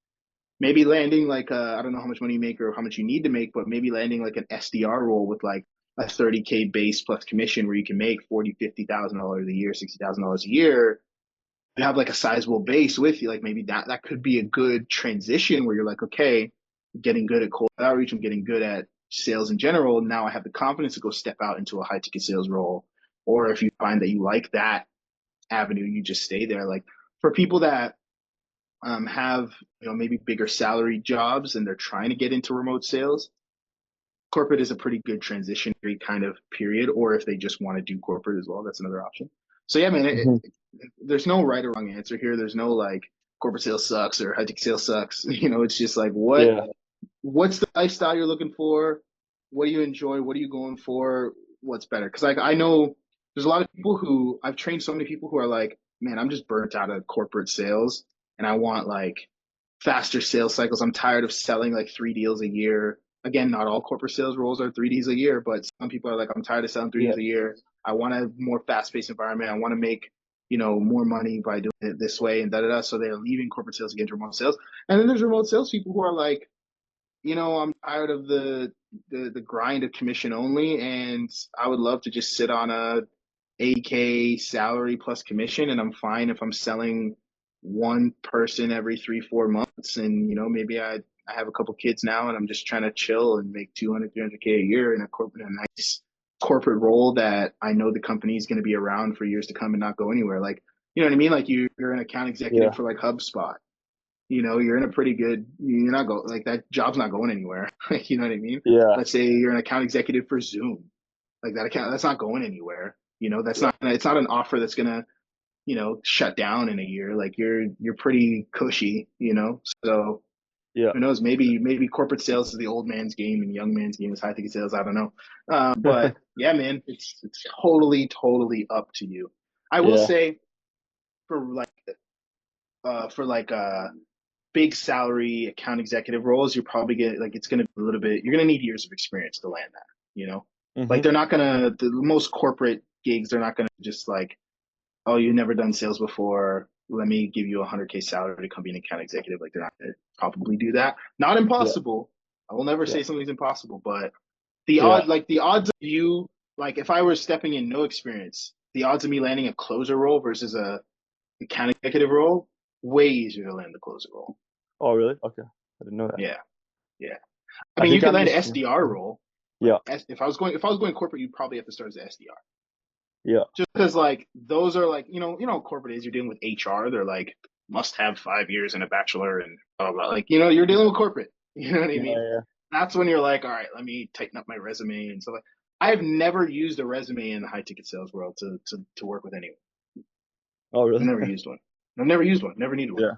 Maybe landing like I don't know how much money you make or how much you need to make, but maybe landing like an SDR role with like a 30K base plus commission where you can make $40,000, $50,000 a year, $60,000 a year. You have like a sizable base with you, like maybe that could be a good transition where you're like, okay, I'm getting good at cold outreach, I'm getting good at sales in general. Now I have the confidence to go step out into a high ticket sales role. Or if you find that you like that avenue, you just stay there. Like for people that have maybe bigger salary jobs and they're trying to get into remote sales, corporate is a pretty good transitionary kind of period. Or if they just want to do corporate as well, that's another option. So yeah, man, there's no right or wrong answer here. There's no like corporate sales sucks or high tech sales sucks. It's just like Yeah. what's the lifestyle you're looking for? What do you enjoy? What are you going for? What's better? Because like I know there's a lot of people who I've trained so many people who are like, man, I'm just burnt out of corporate sales and I want like faster sales cycles. I'm tired of selling like 3 deals a year. Again, not all corporate sales roles are 3 deals a year, but some people are like, I'm tired of selling 3 deals a year. I want a more fast-paced environment. I want to make more money by doing it this way and da da da. So they're leaving corporate sales to get into remote sales. And then there's remote sales people who are like, I'm tired of the grind of commission only, and I would love to just sit on a 8K salary plus commission, and I'm fine if I'm selling one person every 3-4 months, and maybe I have a couple kids now, and I'm just trying to chill and make 200, 300K a year in a nice corporate role that I know the company is going to be around for years to come and not go anywhere. Like, you know what I mean? Like you're an account executive for like HubSpot. You're in a pretty good, you're not going, like that job's not going anywhere. You know what I mean? Yeah. Let's say you're an account executive for Zoom. Like that account, that's not going anywhere. It's not an offer that's gonna, shut down in a year. Like you're pretty cushy, So Yeah. who knows? Maybe corporate sales is the old man's game and young man's game is high ticket sales. I don't know. But yeah, man, it's totally up to you. I will say for like big salary account executive roles, you're probably it's going to be a little bit, you're going to need years of experience to land that. Like they're not going to, the most corporate gigs, they're not going to just like, oh, you've never done sales before, let me give you a 100K salary to come be an account executive. Like they're not going to probably do that. Not impossible. I will never say something's impossible, but the odds of you, like if I were stepping in no experience, the odds of me landing a closer role versus a account executive role, way easier to land the closer role. Oh, really? Okay. I didn't know that. Yeah. I mean, you could land an SDR role. Yeah. If I was going corporate, you'd probably have to start as an SDR. Yeah. Just because like those are like, corporate is, you're dealing with HR. They're like must have 5 years and a bachelor and blah, blah, blah. Like, you're dealing with corporate. You know what I mean? Yeah. That's when you're like, all right, let me tighten up my resume and stuff. Like, I have never used a resume in the high ticket sales world to work with anyone. Oh, really? I've never used one. I've never used one. Never needed one. Yeah.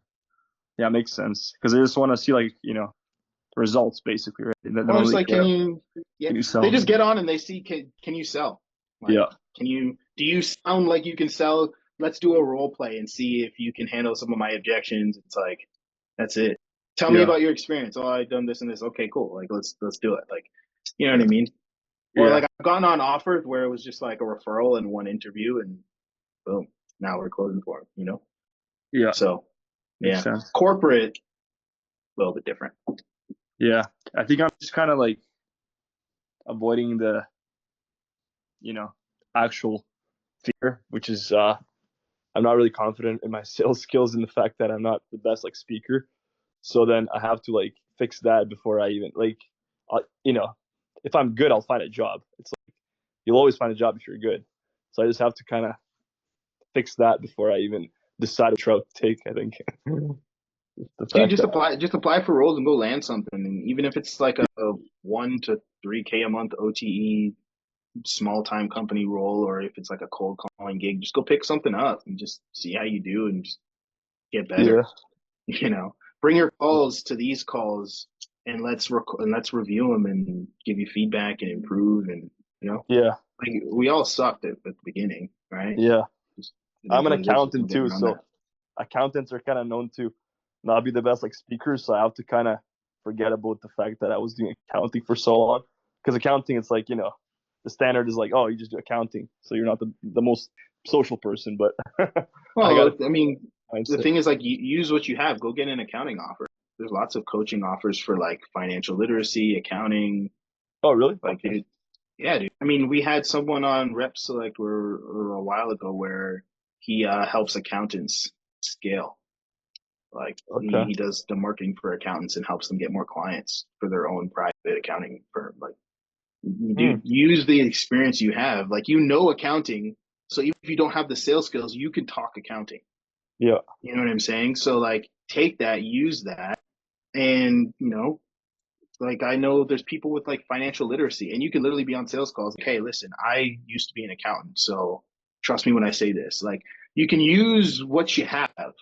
Yeah, makes sense. Because I just want to see like, the results basically, right? They don't Well, it's really like, care. yeah, Can you sell? they just get on and they see, can you sell? Like, Yeah. do you sound like you can sell? Let's do a role play and see if you can handle some of my objections. It's like, that's it. Tell me Yeah. about your experience. Oh, I've done this and this. Okay, cool. Like, let's do it. Like, you know what I mean? Or Yeah. like I've gone on offers where it was just like a referral and one interview and boom, now we're closing for them, Yeah. So Makes yeah, sense. corporate, a little bit different. Yeah. I think I'm just kind of like avoiding the, actual fear, which is I'm not really confident in my sales skills and the fact that I'm not the best like speaker. So then I have to like fix that before I even like, if I'm good, I'll find a job. It's like you'll always find a job if you're good. So I just have to kind of fix that before I even decide which route to take. I think. The Dude, fact that, just apply for roles and go land something. And even if it's like a 1 to 3K a month OTE small time company role, or if it's like a cold calling gig, just go pick something up and just see how you do and just get better. Bring your calls to these calls and let's review them and give you feedback and improve. And yeah, like we all sucked at the beginning, right? yeah. Just, I'm an it is what it is. We're accountant too, getting on so that. accountants are kind of known to not be the best like speakers. So I have to kind of forget about the fact that I was doing accounting for so long. Because accounting, it's like the standard is like, oh, you just do accounting, so you're not the most social person. But I Well, got I mean, the mindset. thing is, like, use what you have. Go get an accounting offer. There's lots of coaching offers for like financial literacy, accounting. Oh, really? Like, Okay. yeah, dude. I mean, we had someone on Rep Select or a while ago where he helps accountants scale. Like, Okay. he does the marketing for accountants and helps them get more clients for their own private accounting firm. Like, dude, use the experience you have. Like, accounting. So even if you don't have the sales skills, you can talk accounting. Yeah. You know what I'm saying? So like take that, use that, and like I know there's people with like financial literacy, and you can literally be on sales calls. Okay, listen, I used to be an accountant, so trust me when I say this. Like you can use what you have.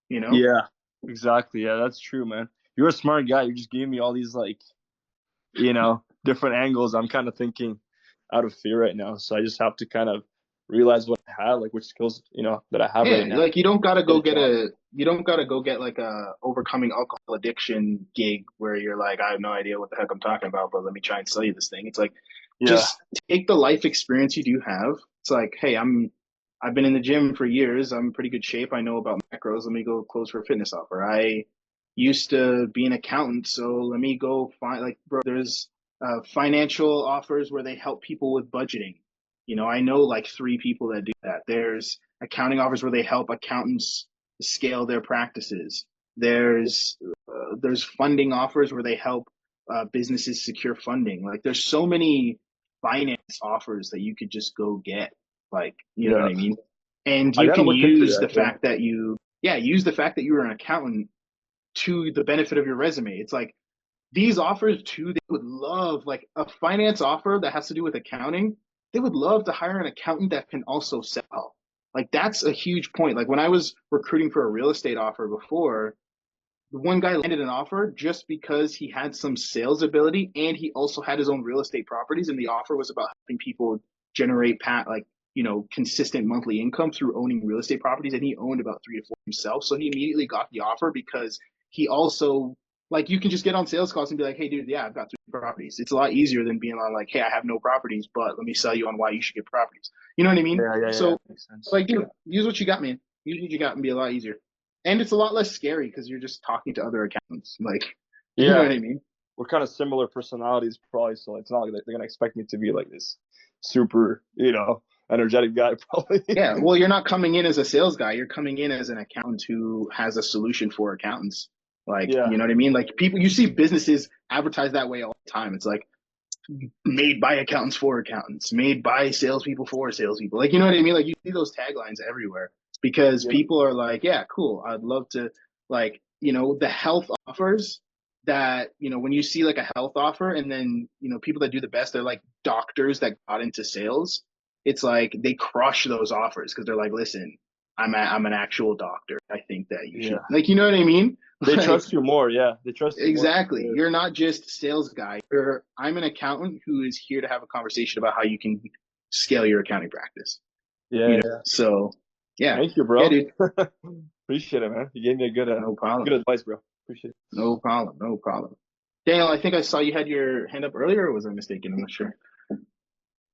Yeah. Exactly. Yeah, that's true, man. You're a smart guy. You just gave me all these like, different angles. I'm kind of thinking out of fear right now, so I just have to kind of realize what I have, like which skills that I have right Yeah, now. like you don't gotta Get go a job. get like a overcoming alcohol addiction gig where you're like, I have no idea what the heck I'm talking about, but let me try and sell you this thing. It's like Yeah. just take the life experience you do have. It's like, hey, I've been in the gym for years. I'm in pretty good shape. I know about macros. Let me go close for a fitness offer. I used to be an accountant, so let me go find like, bro, there's financial offers where they help people with budgeting. I know like 3 people that do that. There's accounting offers where they help accountants scale their practices. There's funding offers where they help businesses secure funding. Like there's so many finance offers that you could just go get. Like, you know what Yeah. I mean? And I you gotta can look into use that. the fact that use the fact that you were an accountant to the benefit of your resume. It's like these offers too, they would love like a finance offer that has to do with accounting. They would love to hire an accountant that can also sell. Like that's a huge point. Like when I was recruiting for a real estate offer before, the one guy landed an offer just because he had some sales ability and he also had his own real estate properties. And the offer was about helping people generate consistent monthly income through owning real estate properties. And he owned about 3 to 4 himself. So he immediately got the offer because he also like you can just get on sales calls and be like, hey dude, yeah, I've got 3 properties. It's a lot easier than being on like, hey, I have no properties, but let me sell you on why you should get properties. You know what I mean? Yeah. So Makes sense. like, dude, use what you got, man. Use what you got and be a lot easier. And it's a lot less scary because you're just talking to other accountants. Like, you know Yeah. what I mean? We're kind of similar personalities, probably. So it's not like they're gonna expect me to be like this super, energetic guy, probably. Yeah. Well, you're not coming in as a sales guy. You're coming in as an accountant who has a solution for accountants. Like, Yeah. you know what I mean? Like people, you see businesses advertise that way all the time. It's like made by accountants for accountants, made by salespeople for salespeople. Like, you know what I mean? Like you see those taglines everywhere because Yeah. people are like, yeah, cool. I'd love to like, the health offers that, when you see like a health offer and then, people that do the best, they're like doctors that got into sales. It's like they crush those offers because they're like, listen, I'm an actual doctor. I think that you should Yeah. like, you know what I mean? They Like, trust you more. Yeah, they trust you more. exactly. You're not just a sales guy. I'm an accountant who is here to have a conversation about how you can scale your accounting practice. Yeah, yeah. So yeah. Thank you, Yeah, bro. dude. Appreciate it, man. You gave me a good, No problem. good advice, bro. Appreciate it. No problem. No problem. Daniel, I think I saw you had your hand up earlier, or was I mistaken? I'm not sure.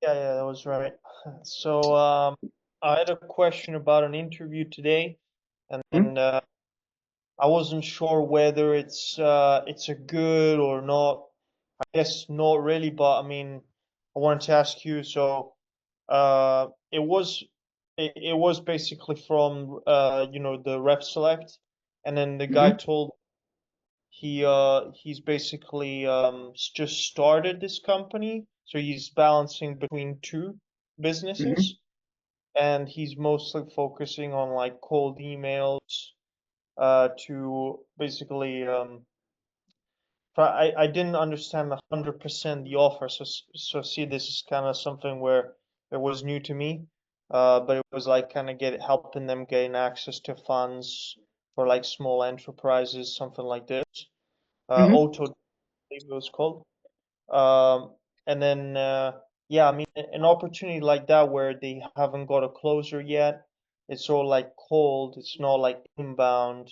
Yeah, that was right. So I had a question about an interview today, and Hmm? then I wasn't sure whether it's a good or not. I guess not really, but I mean, I wanted to ask you. So it was basically from the Rep Select, and then the guy Hmm. told he's basically just started this company, so he's balancing between two Hmm. businesses, and he's mostly focusing on like cold emails to basically I didn't understand 100% the offer, so see, this is kind of something where it was new to me, but it was like kind of helping them gain access to funds for like small enterprises, something like this. Hmm. Auto, I believe it was called. And then yeah, I mean, an opportunity like that where they haven't got a closer yet, it's all like cold, it's not like inbound.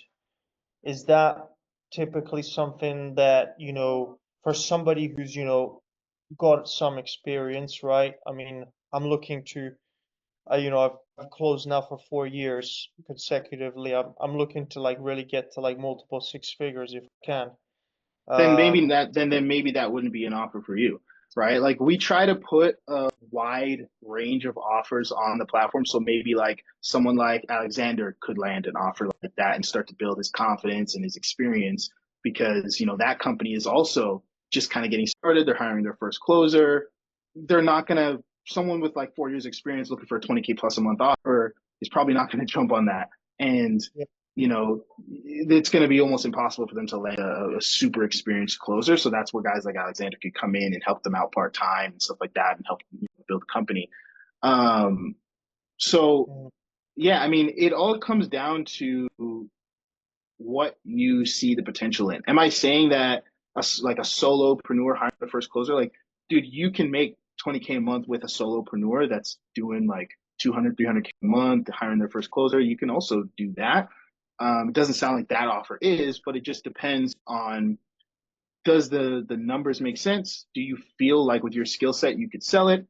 Is that typically something that, for somebody who's, got some experience, right? I mean, I'm looking to, I've closed now for 4 years consecutively. I'm looking to like really get to like multiple six figures if I can. Then maybe Um, that then maybe that wouldn't be an offer for you, right? Like we try to put a wide range of offers on the platform, so maybe like someone like Alexander could land an offer like that and start to build his confidence and his experience because that company is also just kind of getting started. They're hiring their first closer. They're not gonna Someone with like 4 years experience looking for a 20K plus a month offer is probably not going to jump on that. And yeah. you know, it's going to be almost impossible for them to land a super experienced closer. So that's where guys like Alexander could come in and help them out part time and stuff like that and help build the company. Um, so Mm. yeah, I mean, it all comes down to what you see the potential in. Am I saying that like a solopreneur hiring the first closer, like, dude, you can make 20K a month with a solopreneur that's doing like 200, 300K a month, hiring their first closer. You can also do that. It doesn't sound like that offer is, but it just depends on, does the numbers make sense? Do you feel like with your skill set you could sell it?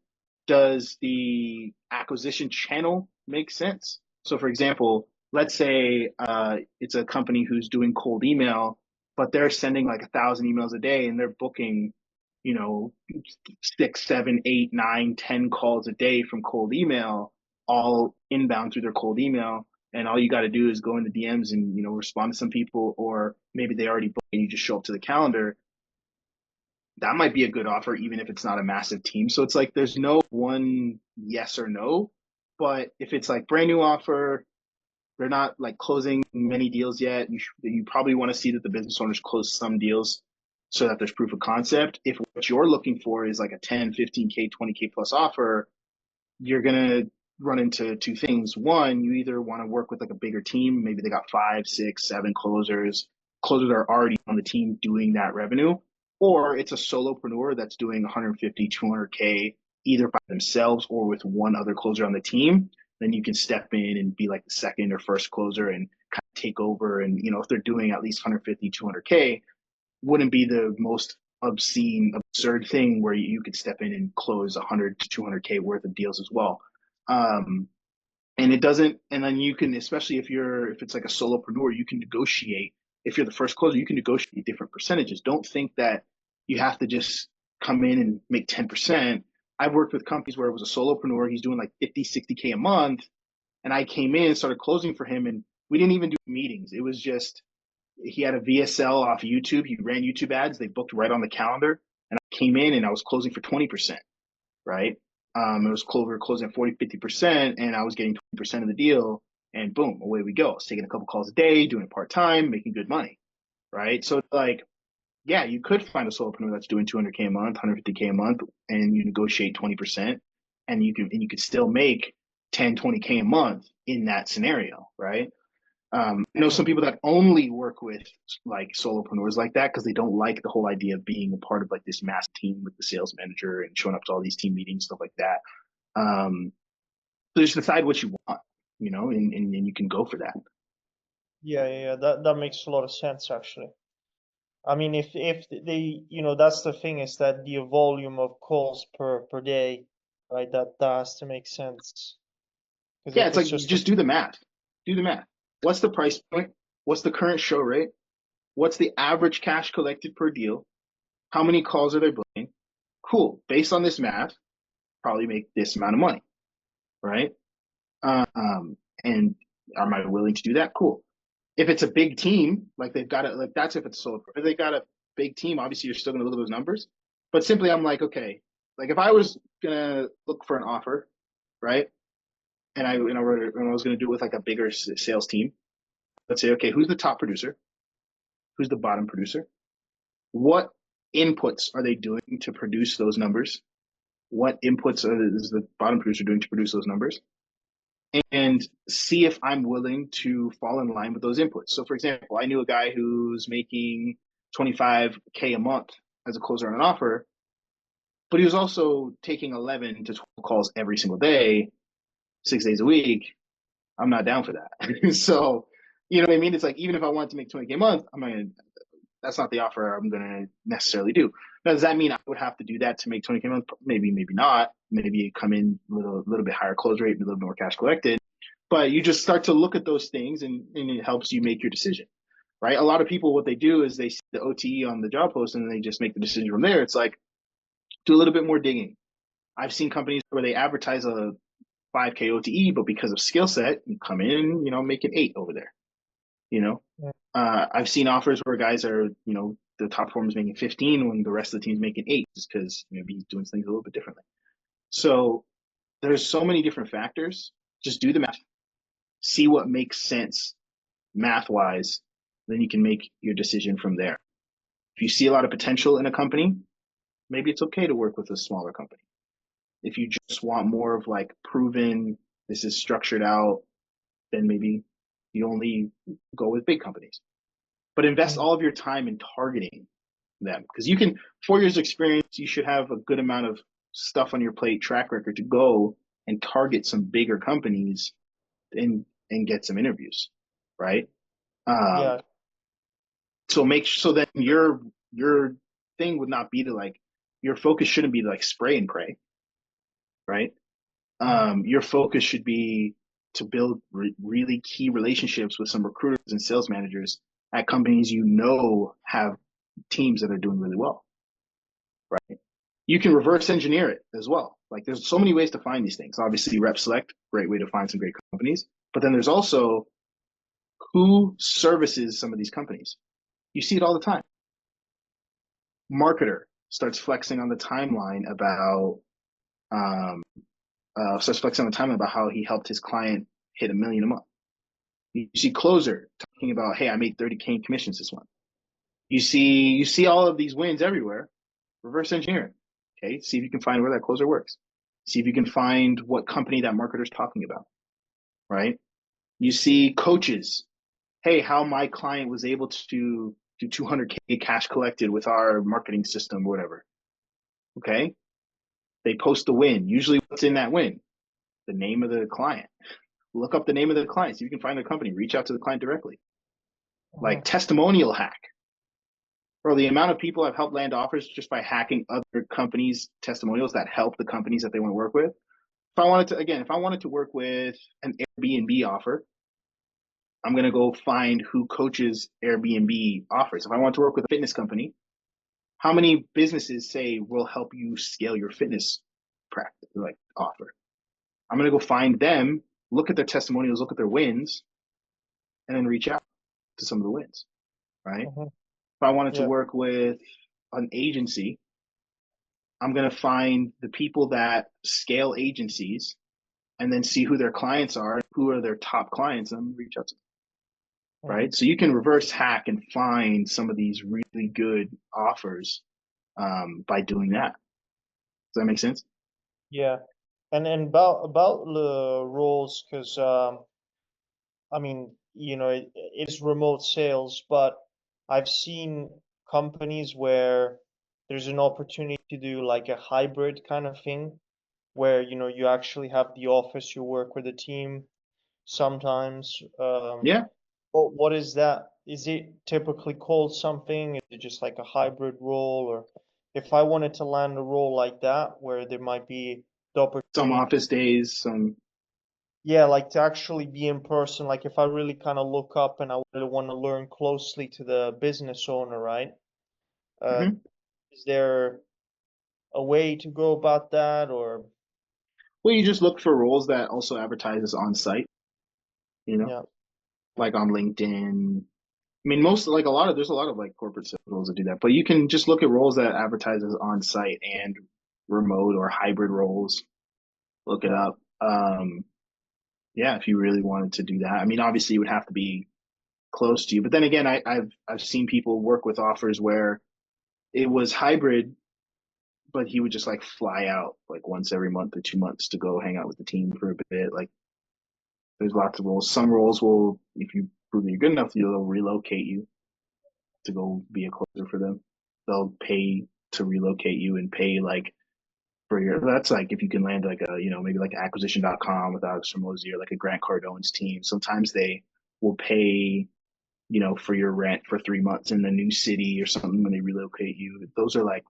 Does the acquisition channel make sense? So, for example, let's say it's a company who's doing cold email, but they're sending like 1,000 emails a day and they're booking, you know, 6, 7, 8, 9, 10 calls a day from cold email, all inbound through their cold email. And all you got to do is go in the DMs and respond to some people, or maybe they already booked and you just show up to the calendar. That might be a good offer, even if it's not a massive team. So it's like there's no one yes or no. But if it's like brand new offer, they're not like closing many deals yet. You probably want to see that the business owners close some deals so that there's proof of concept. If what you're looking for is like a 10, 15K, 20K plus offer, you're going to run into two things. One, you either want to work with like a bigger team. Maybe they got 5, 6, 7 closers. Closers are already on the team doing that revenue. Or it's a solopreneur that's doing 150, 200K either by themselves or with one other closer on the team. Then you can step in and be like the second or first closer and kind of take over. And, if they're doing at least 150, 200K, wouldn't be the most obscene, absurd thing where you could step in and close 100 to 200K worth of deals as well. Um, and it doesn't, and then you can, especially if it's like a solopreneur, you can negotiate. If you're the first closer, you can negotiate different percentages. Don't think that you have to just come in and make 10%. I've worked with companies where it was a solopreneur. He's doing like 50, 60K a month. And I came in and started closing for him. And we didn't even do meetings. It was just, he had a VSL off YouTube. He ran YouTube ads. They booked right on the calendar. And I came in and I was closing for 20%, right? It was we were closing at 40, 50%, and I was getting 20% of the deal. And boom, away we go. I was taking a couple calls a day, doing it part time, making good money, right? So like, yeah, you could find a solopreneur that's doing 200K a month, 150K a month, and you negotiate 20%, and you could still make 10, 20K a month in that scenario, right? I know some people that only work with like solopreneurs like that because they don't like the whole idea of being a part of like this mass team with the sales manager and showing up to all these team meetings, stuff like that. So just decide what you want, you know, and you can go for that. Yeah, that makes a lot of sense actually. I mean, if they, that's the thing, is that the volume of calls per day, right? That has to make sense. Because Yeah, if it's like it's you just just do the math. Do the math. What's the price point? What's the current show rate? What's the average cash collected per deal? How many calls are they booking? Cool. Based on this math, probably make this amount of money, right? And am I willing to do that? Cool. If it's a big team, like they've got it, like that's if it's solo. If they got a big team, obviously you're still gonna look at those numbers. But simply, I'm like, okay, like if I was gonna look for an offer, right? And I was gonna do it with like a bigger sales team. Let's say, okay, who's the top producer? Who's the bottom producer? What inputs are they doing to produce those numbers? What inputs is the bottom producer doing to produce those numbers? And see if I'm willing to fall in line with those inputs. So, for example, I knew a guy who's making 25K a month as a closer on an offer, but he was also taking 11 to 12 calls every single day, 6 days a week. I'm not down for that. So, you know what I mean? It's like, even if I wanted to make 20K a month, that's not the offer I'm going to necessarily do. Now, does that mean I would have to do that to make 20K a month? Maybe, maybe not. Maybe come in a little bit higher close rate, a little more cash collected. But you just start to look at those things and it helps you make your decision, right? A lot of people, what they do is they see the OTE on the job post and they just make the decision from there. It's like, do a little bit more digging. I've seen companies where they advertise a 5K OTE, but because of skill set, you come in, make it 8 over there, you know? Yeah. I've seen offers where guys are, the top performers making 15 when the rest of the team's making 8, just because maybe he's doing things a little bit differently. So there's so many different factors. Just do the math, see what makes sense math wise, then you can make your decision from there. If you see a lot of potential in a company, maybe it's okay to work with a smaller company. If you just want more of like proven, this is structured out, then maybe you only go with big companies. But invest all of your time in targeting them, because you can, 4 years experience, you should have a good amount of stuff on your plate, track record to go and target some bigger companies and get some interviews, right? Yeah. So then your thing would not be to like, your focus shouldn't be to like spray and pray, right? Your focus should be to build really key relationships with some recruiters and sales managers at companies have teams that are doing really well, right? You can reverse engineer it as well. Like there's so many ways to find these things. Obviously, Rep Select, great way to find some great companies. But then there's also who services some of these companies. You see it all the time. Marketer starts flexing on the timeline about how he helped his client hit $1 million a month. You see closer talking about, hey, I made 30K in commissions this month. You see all of these wins everywhere. Reverse engineering. Okay, see if you can find where that closer works. See if you can find what company that marketer's talking about. Right? You see coaches. Hey, how my client was able to do 200K cash collected with our marketing system or whatever. Okay, they post the win. Usually, what's in that win? The name of the client. Look up the name of the client. See if you can find the company. Reach out to the client directly. Like testimonial hack. Bro, the amount of people I've helped land offers just by hacking other companies' testimonials that help the companies that they want to work with. If I wanted to work with an Airbnb offer, I'm going to go find who coaches Airbnb offers. If I want to work with a fitness company, how many businesses say we'll help you scale your fitness practice, like offer? I'm going to go find them, look at their testimonials, look at their wins, and then reach out to some of the wins, right? If I wanted to work with an agency, I'm going to find the people that scale agencies and then see who their clients are, who are their top clients, and reach out to them, right? So you can reverse hack and find some of these really good offers by doing that. Does that make sense? Yeah. And about the roles, because I mean, it is remote sales, but I've seen companies where there's an opportunity to do like a hybrid kind of thing, where you actually have the office, you work with a team sometimes. Yeah. What is that? Is it typically called something? Is it just like a hybrid role? Or if I wanted to land a role like that, where there might be the Some opportunity, office days, some. yeah, like to actually be in person, like if I really kind of look up and I really want to learn closely to the business owner, right? Uh, Mhm. is there a way to go about that, or Well, you just look for roles that also advertises on site, yeah, like on LinkedIn. I mean, there's a lot of like corporate sales roles that do that, but you can just look at roles that advertises on site and remote or hybrid roles. Look it yeah, up. Yeah, if you really wanted to do that. I mean, obviously you would have to be close to you, but then again, I've seen people work with offers where it was hybrid, but he would just like fly out like once every month or 2 months to go hang out with the team for a bit. Like there's lots of roles. Some roles will, if you prove that you're good enough, they'll relocate you to go be a closer for them. They'll pay to relocate you and pay like for your, that's like if you can land like a, maybe like acquisition.com with Alex Hormozy or like a Grant Cardone's team. Sometimes they will pay, for your rent for 3 months in the new city or something when they relocate you. Those are like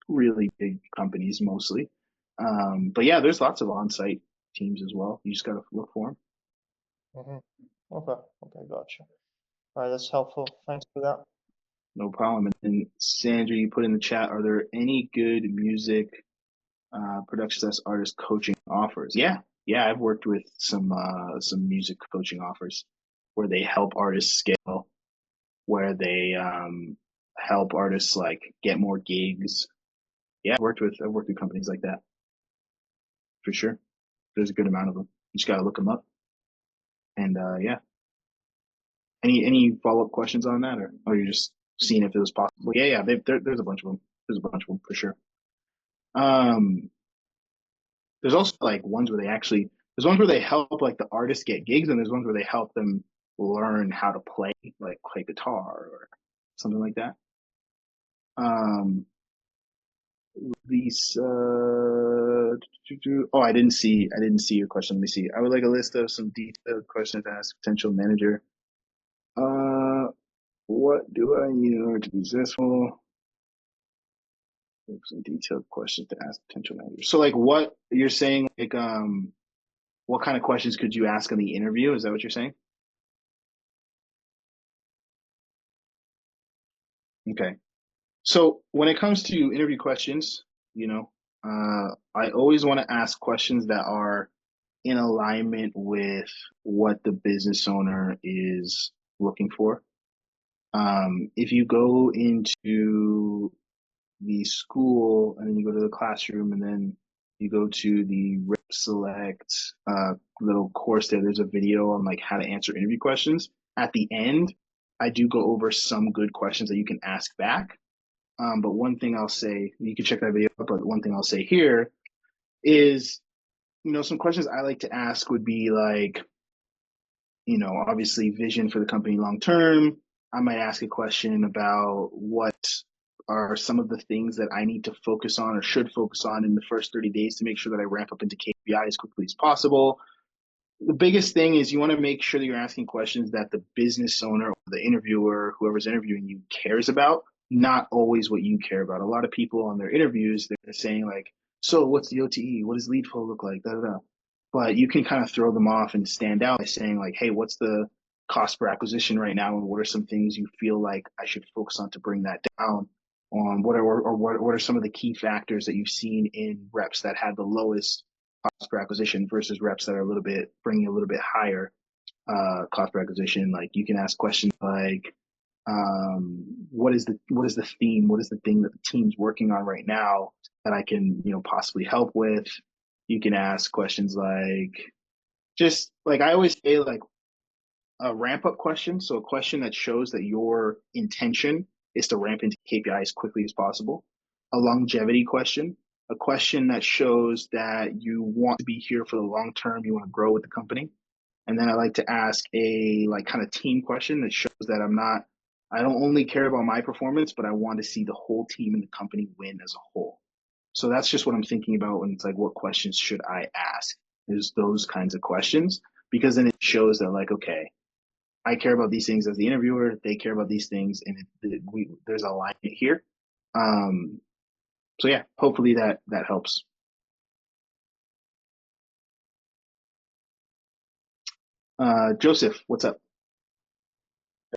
really big companies mostly. But yeah, there's lots of on-site teams as well. You just got to look for them. hmm okay, okay, gotcha. All right, that's helpful. Thanks for that. No problem. And then Sandra, you put in the chat, are there any good music production success artist coaching offers? Yeah, I've worked with some music coaching offers where they help artists scale, where they help artists like get more gigs. Yeah, I've worked with companies like that for sure. There's a good amount of them. You just gotta look them up. And yeah, any follow up questions on that, or you're just seeing if it was possible? Yeah, there's a bunch of them. There's a bunch of them for sure. Um, there's also like ones where there's ones where they help like the artists get gigs, and there's ones where they help them learn how to play guitar or something like that. These oh, I didn't see your question. Let me see. I would like a list of some detailed questions to ask potential manager. What do I need in order to be successful? Some detailed questions to ask potential managers. So like what you're saying, like what kind of questions could you ask in the interview? Is that what you're saying? Okay. So when it comes to interview questions, I always want to ask questions that are in alignment with what the business owner is looking for. If you go into the school and then you go to the classroom and then you go to the Rep Select little course there's a video on like how to answer interview questions. At the end, I do go over some good questions that you can ask back. But one thing I'll say, you can check that video up, but one thing I'll say here is, some questions I like to ask would be like, obviously vision for the company long term. I might ask a question about what are some of the things that I need to focus on or should focus on in the first 30 days to make sure that I ramp up into KPI as quickly as possible. The biggest thing is you want to make sure that you're asking questions that the business owner or the interviewer, whoever's interviewing you, cares about, not always what you care about. A lot of people on their interviews, they're saying like, so what's the OTE? What does lead flow look like? Da, da, da. But you can kind of throw them off and stand out by saying like, hey, what's the cost per acquisition right now? And what are some things you feel like I should focus on to bring that down? On what are some of the key factors that you've seen in reps that had the lowest cost per acquisition versus reps that are bringing a little bit higher cost per acquisition? Like you can ask questions like, what is the theme? What is the thing that the team's working on right now that I can, possibly help with? You can ask questions like, just like I always say, like a ramp up question. So a question that shows that your intention is to ramp into KPI as quickly as possible. A longevity question, a question that shows that you want to be here for the long term, you want to grow with the company. And then I like to ask a like kind of team question that shows that I don't only care about my performance, but I want to see the whole team and the company win as a whole. So that's just what I'm thinking about when it's like, what questions should I ask? Is those kinds of questions, because then it shows that like, okay, I care about these things as the interviewer, they care about these things, and there's alignment here. So yeah, hopefully that helps. Joseph, what's up?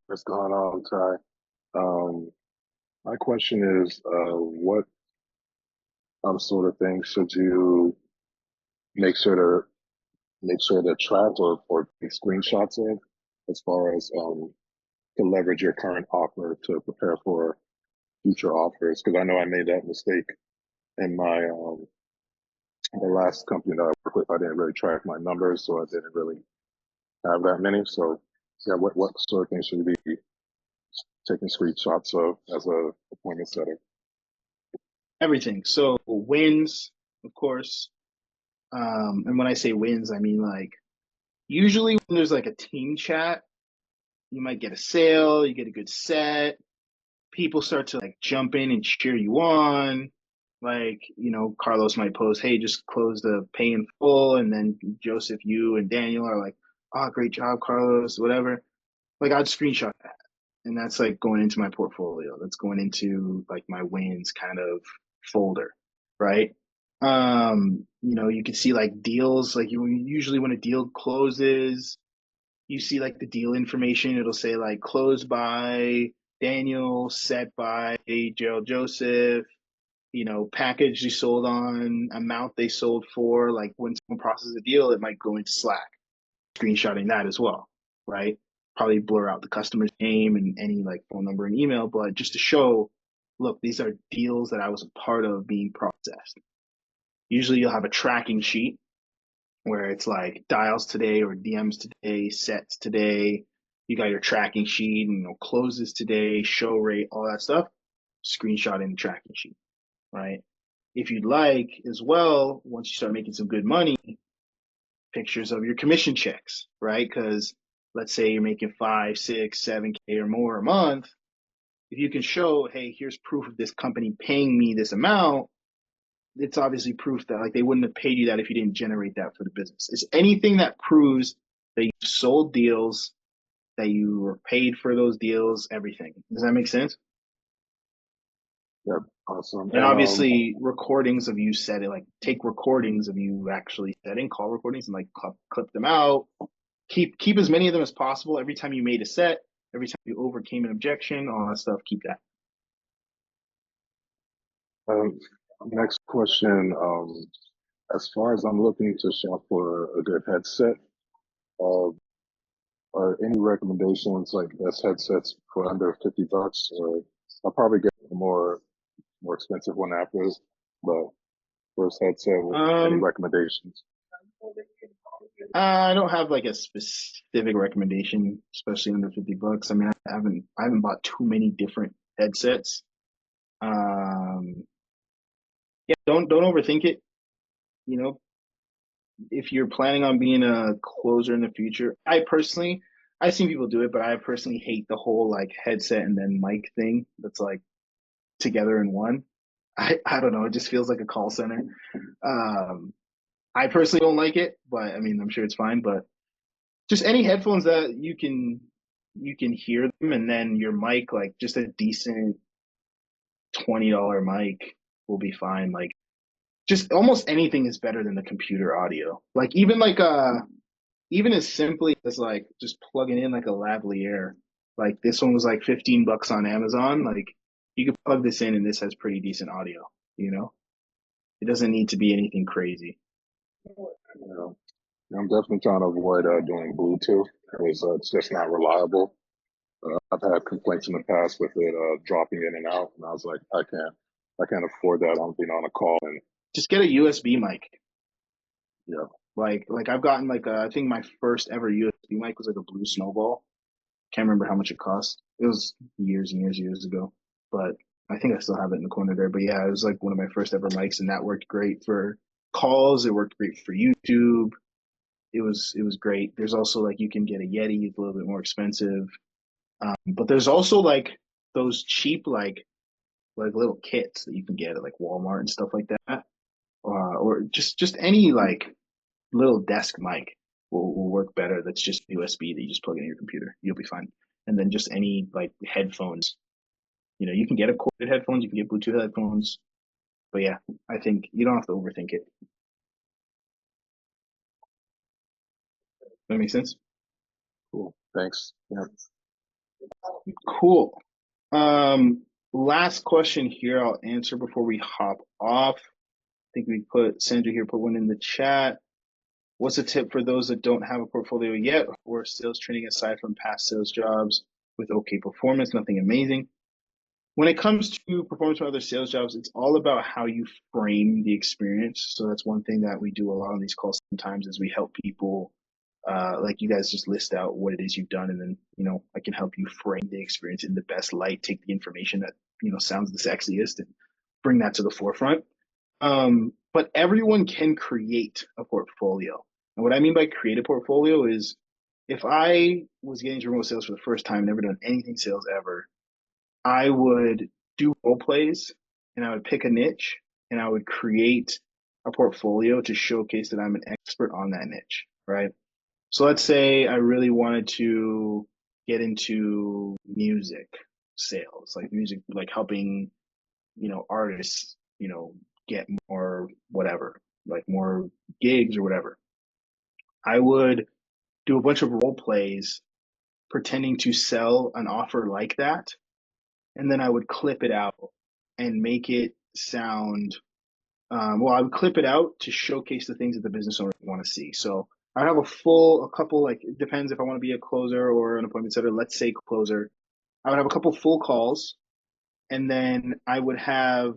What's going on, Ty? My question is, what sort of things should you make sure to track or take screenshots of, as far as to leverage your current offer to prepare for future offers? Because I know I made that mistake in my the last company that I worked with. I didn't really track my numbers, so I didn't really have that many. So yeah, what sort of things should you be taking screenshots of as a appointment setter? Everything. So wins, of course. And when I say wins, I mean like usually when there's like a team chat, you might get a sale, you get a good set, people start to like jump in and cheer you on. Like, Carlos might post, hey, just close the pay in full. And then Joseph, you and Daniel are like, oh, great job, Carlos, whatever. Like I'd screenshot that. And that's like going into my portfolio. That's going into like my wins kind of folder, right? You can see like deals, like usually when a deal closes, you see like the deal information. It'll say like closed by Daniel, set by Gerald Joseph, package you sold on, amount they sold for. Like when someone processes a deal, it might go into Slack, screenshotting that as well, right? Probably blur out the customer's name and any like phone number and email, but just to show, look, these are deals that I was a part of being processed. Usually you'll have a tracking sheet where it's like dials today or DMs today, sets today. You got your tracking sheet and closes today, show rate, all that stuff. Screenshot in the tracking sheet, right? If you'd like as well, once you start making some good money, pictures of your commission checks, right? Because let's say you're making 5, 6, 7K or more a month. If you can show, hey, here's proof of this company paying me this amount, it's obviously proof that like they wouldn't have paid you that if you didn't generate that for the business. It's anything that proves that you sold deals, that you were paid for those deals, everything. Does that make sense? Yeah, awesome. And obviously recordings of you said it, like take recordings of you actually setting call recordings and like clip them out. Keep as many of them as possible. Every time you made a set, every time you overcame an objection, all that stuff, keep that. Next question. As far as I'm looking to shop for a good headset, are any recommendations like best headsets for under $50? Or I'll probably get a more expensive one after, but first headset, any recommendations? I don't have like a specific recommendation, especially under $50. I mean, I haven't bought too many different headsets. Yeah, don't overthink it. If you're planning on being a closer in the future, I've seen people do it, but I personally hate the whole like headset and then mic thing that's like together in one. I don't know, it just feels like a call center. I personally don't like it, but I mean, I'm sure it's fine, but just any headphones that you can hear them, and then your mic, like just a decent $20 mic will be fine. Like just almost anything is better than the computer audio. Like even as simply as like just plugging in like a lavalier. Like this one was like $15 on Amazon. Like you could plug this in and this has pretty decent audio, It doesn't need to be anything crazy. Yeah. I'm definitely trying to avoid doing Bluetooth because it's just not reliable. I've had complaints in the past with it dropping in and out, and I was like, I can't afford that on being on a call. And Just get a USB mic. yeah, Like I've gotten like I think my first ever USB mic was like a Blue Snowball. Can't remember how much it cost. It was years and years ago, but I think I still have it in the corner there. But yeah, it was like one of my first ever mics, and that worked great for calls. It worked great for YouTube. it was great. There's also like you can get a Yeti, it's a little bit more expensive. But there's also like those cheap like little kits that you can get at like Walmart and stuff like that. Or just any like little desk mic will work better. That's just USB that you just plug in your computer. You'll be fine. And then just any like headphones. You know, you can get a corded headphones, you can get Bluetooth headphones. But yeah, I think you don't have to overthink it. That makes sense? Cool. Thanks. Yeah. Cool. Last question here I'll answer before we hop off. I think we put Sandra here, put one in the chat. What's a tip for those that don't have a portfolio yet or sales training aside from past sales jobs with okay performance, nothing amazing? When it comes to performance from other sales jobs, it's all about how you frame the experience. So that's one thing that we do a lot on these calls sometimes is we help people, like you guys just list out what it is you've done, and then, you know, I can help you frame the experience in the best light, take the information that, you know, sounds the sexiest and bring that to the forefront. But everyone can create a portfolio. And what I mean by create a portfolio is if I was getting into remote sales for the first time, never done anything sales ever, I would do role plays and I would pick a niche and I would create a portfolio to showcase that I'm an expert on that niche, right? So let's say I really wanted to get into music sales, like music, like helping, you know, artists, you know, get more whatever, like more gigs or whatever. I would do a bunch of role plays pretending to sell an offer like that, and then I would clip it out and make it sound well, I would clip it out to showcase the things that the business owner want to see. So I'd have a couple, like, it depends if I want to be a closer or an appointment setter, let's say closer. I would have a couple full calls, and then I would have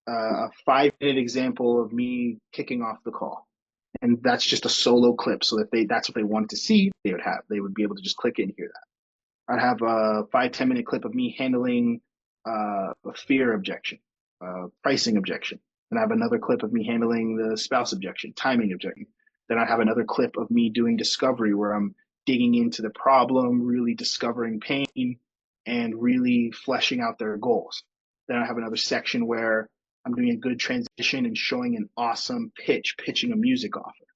a 5 minute example of me kicking off the call. And that's just a solo clip. So if that's what they wanted to see, they would be able to just click it and hear that. I'd have a 5-10 minute clip of me handling a fear objection, pricing objection. Then I have another clip of me handling the spouse objection, timing objection. Then I have another clip of me doing discovery where I'm digging into the problem, really discovering pain, and really fleshing out their goals. Then I have another section where I'm doing a good transition and showing an awesome pitching a music offer.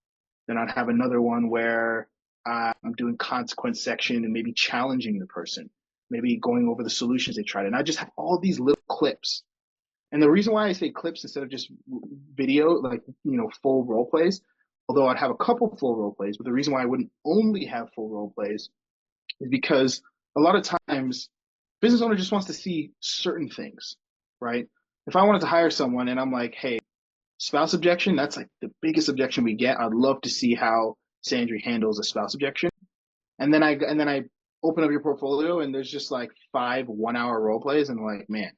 Then I'd have another one where I'm doing consequence section and maybe challenging the person, maybe going over the solutions they tried. And I just have all these little clips. And the reason why I say clips instead of just video, like, you know, full role plays, although I'd have a couple full role plays, but the reason why I wouldn't only have full role plays is because a lot of times business owner just wants to see certain things, right? If I wanted to hire someone and I'm like, hey, spouse objection, that's like the biggest objection we get. I'd love to see how Sandry handles a spouse objection. And then I open up your portfolio and there's just like 5 1-hour role plays, and like, man,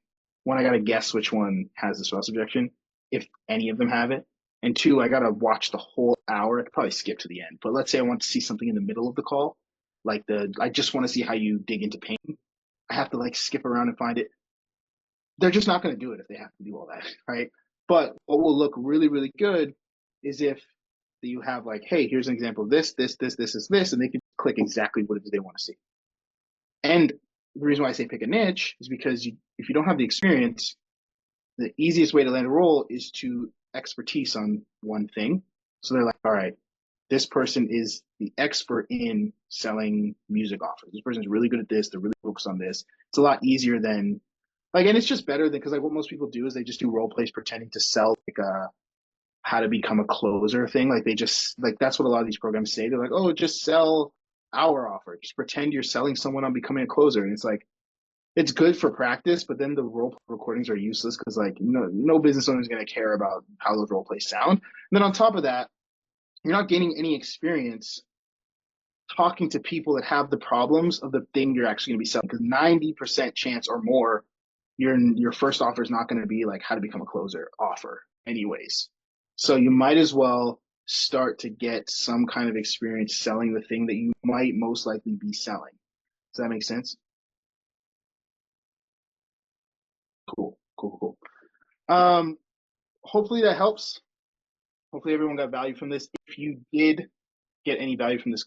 one, I gotta guess which one has the spouse objection, if any of them have it. And 2, I gotta watch the whole hour. I could probably skip to the end. But let's say I want to see something in the middle of the call, like I just want to see how you dig into pain. I have to like skip around and find it. They're just not going to do it if they have to do all that, right? But what will look really, really good is if you have like, hey, here's an example of this, and they can click exactly what it is they want to see. And the reason why I say pick a niche is because if you don't have the experience, the easiest way to land a role is to expertise on one thing. So they're like, all right, this person is the expert in selling music offers. This person's really good at this. They're really focused on this. It's a lot easier than like, and it's just better than, because like what most people do is they just do role plays pretending to sell like a how to become a closer thing. Like they just like that's what a lot of these programs say. They're like, oh, just sell our offer. Just pretend you're selling someone on becoming a closer. And it's like it's good for practice, but then the role recordings are useless because like no business owner is going to care about how those role plays sound. And then on top of that, you're not gaining any experience talking to people that have the problems of the thing you're actually going to be selling, because 90% chance or more your first offer is not going to be like how to become a closer offer anyways. So you might as well start to get some kind of experience selling the thing that you might most likely be selling. Does that make sense? Cool. Hopefully that helps. Hopefully everyone got value from this. If you did, get any value from this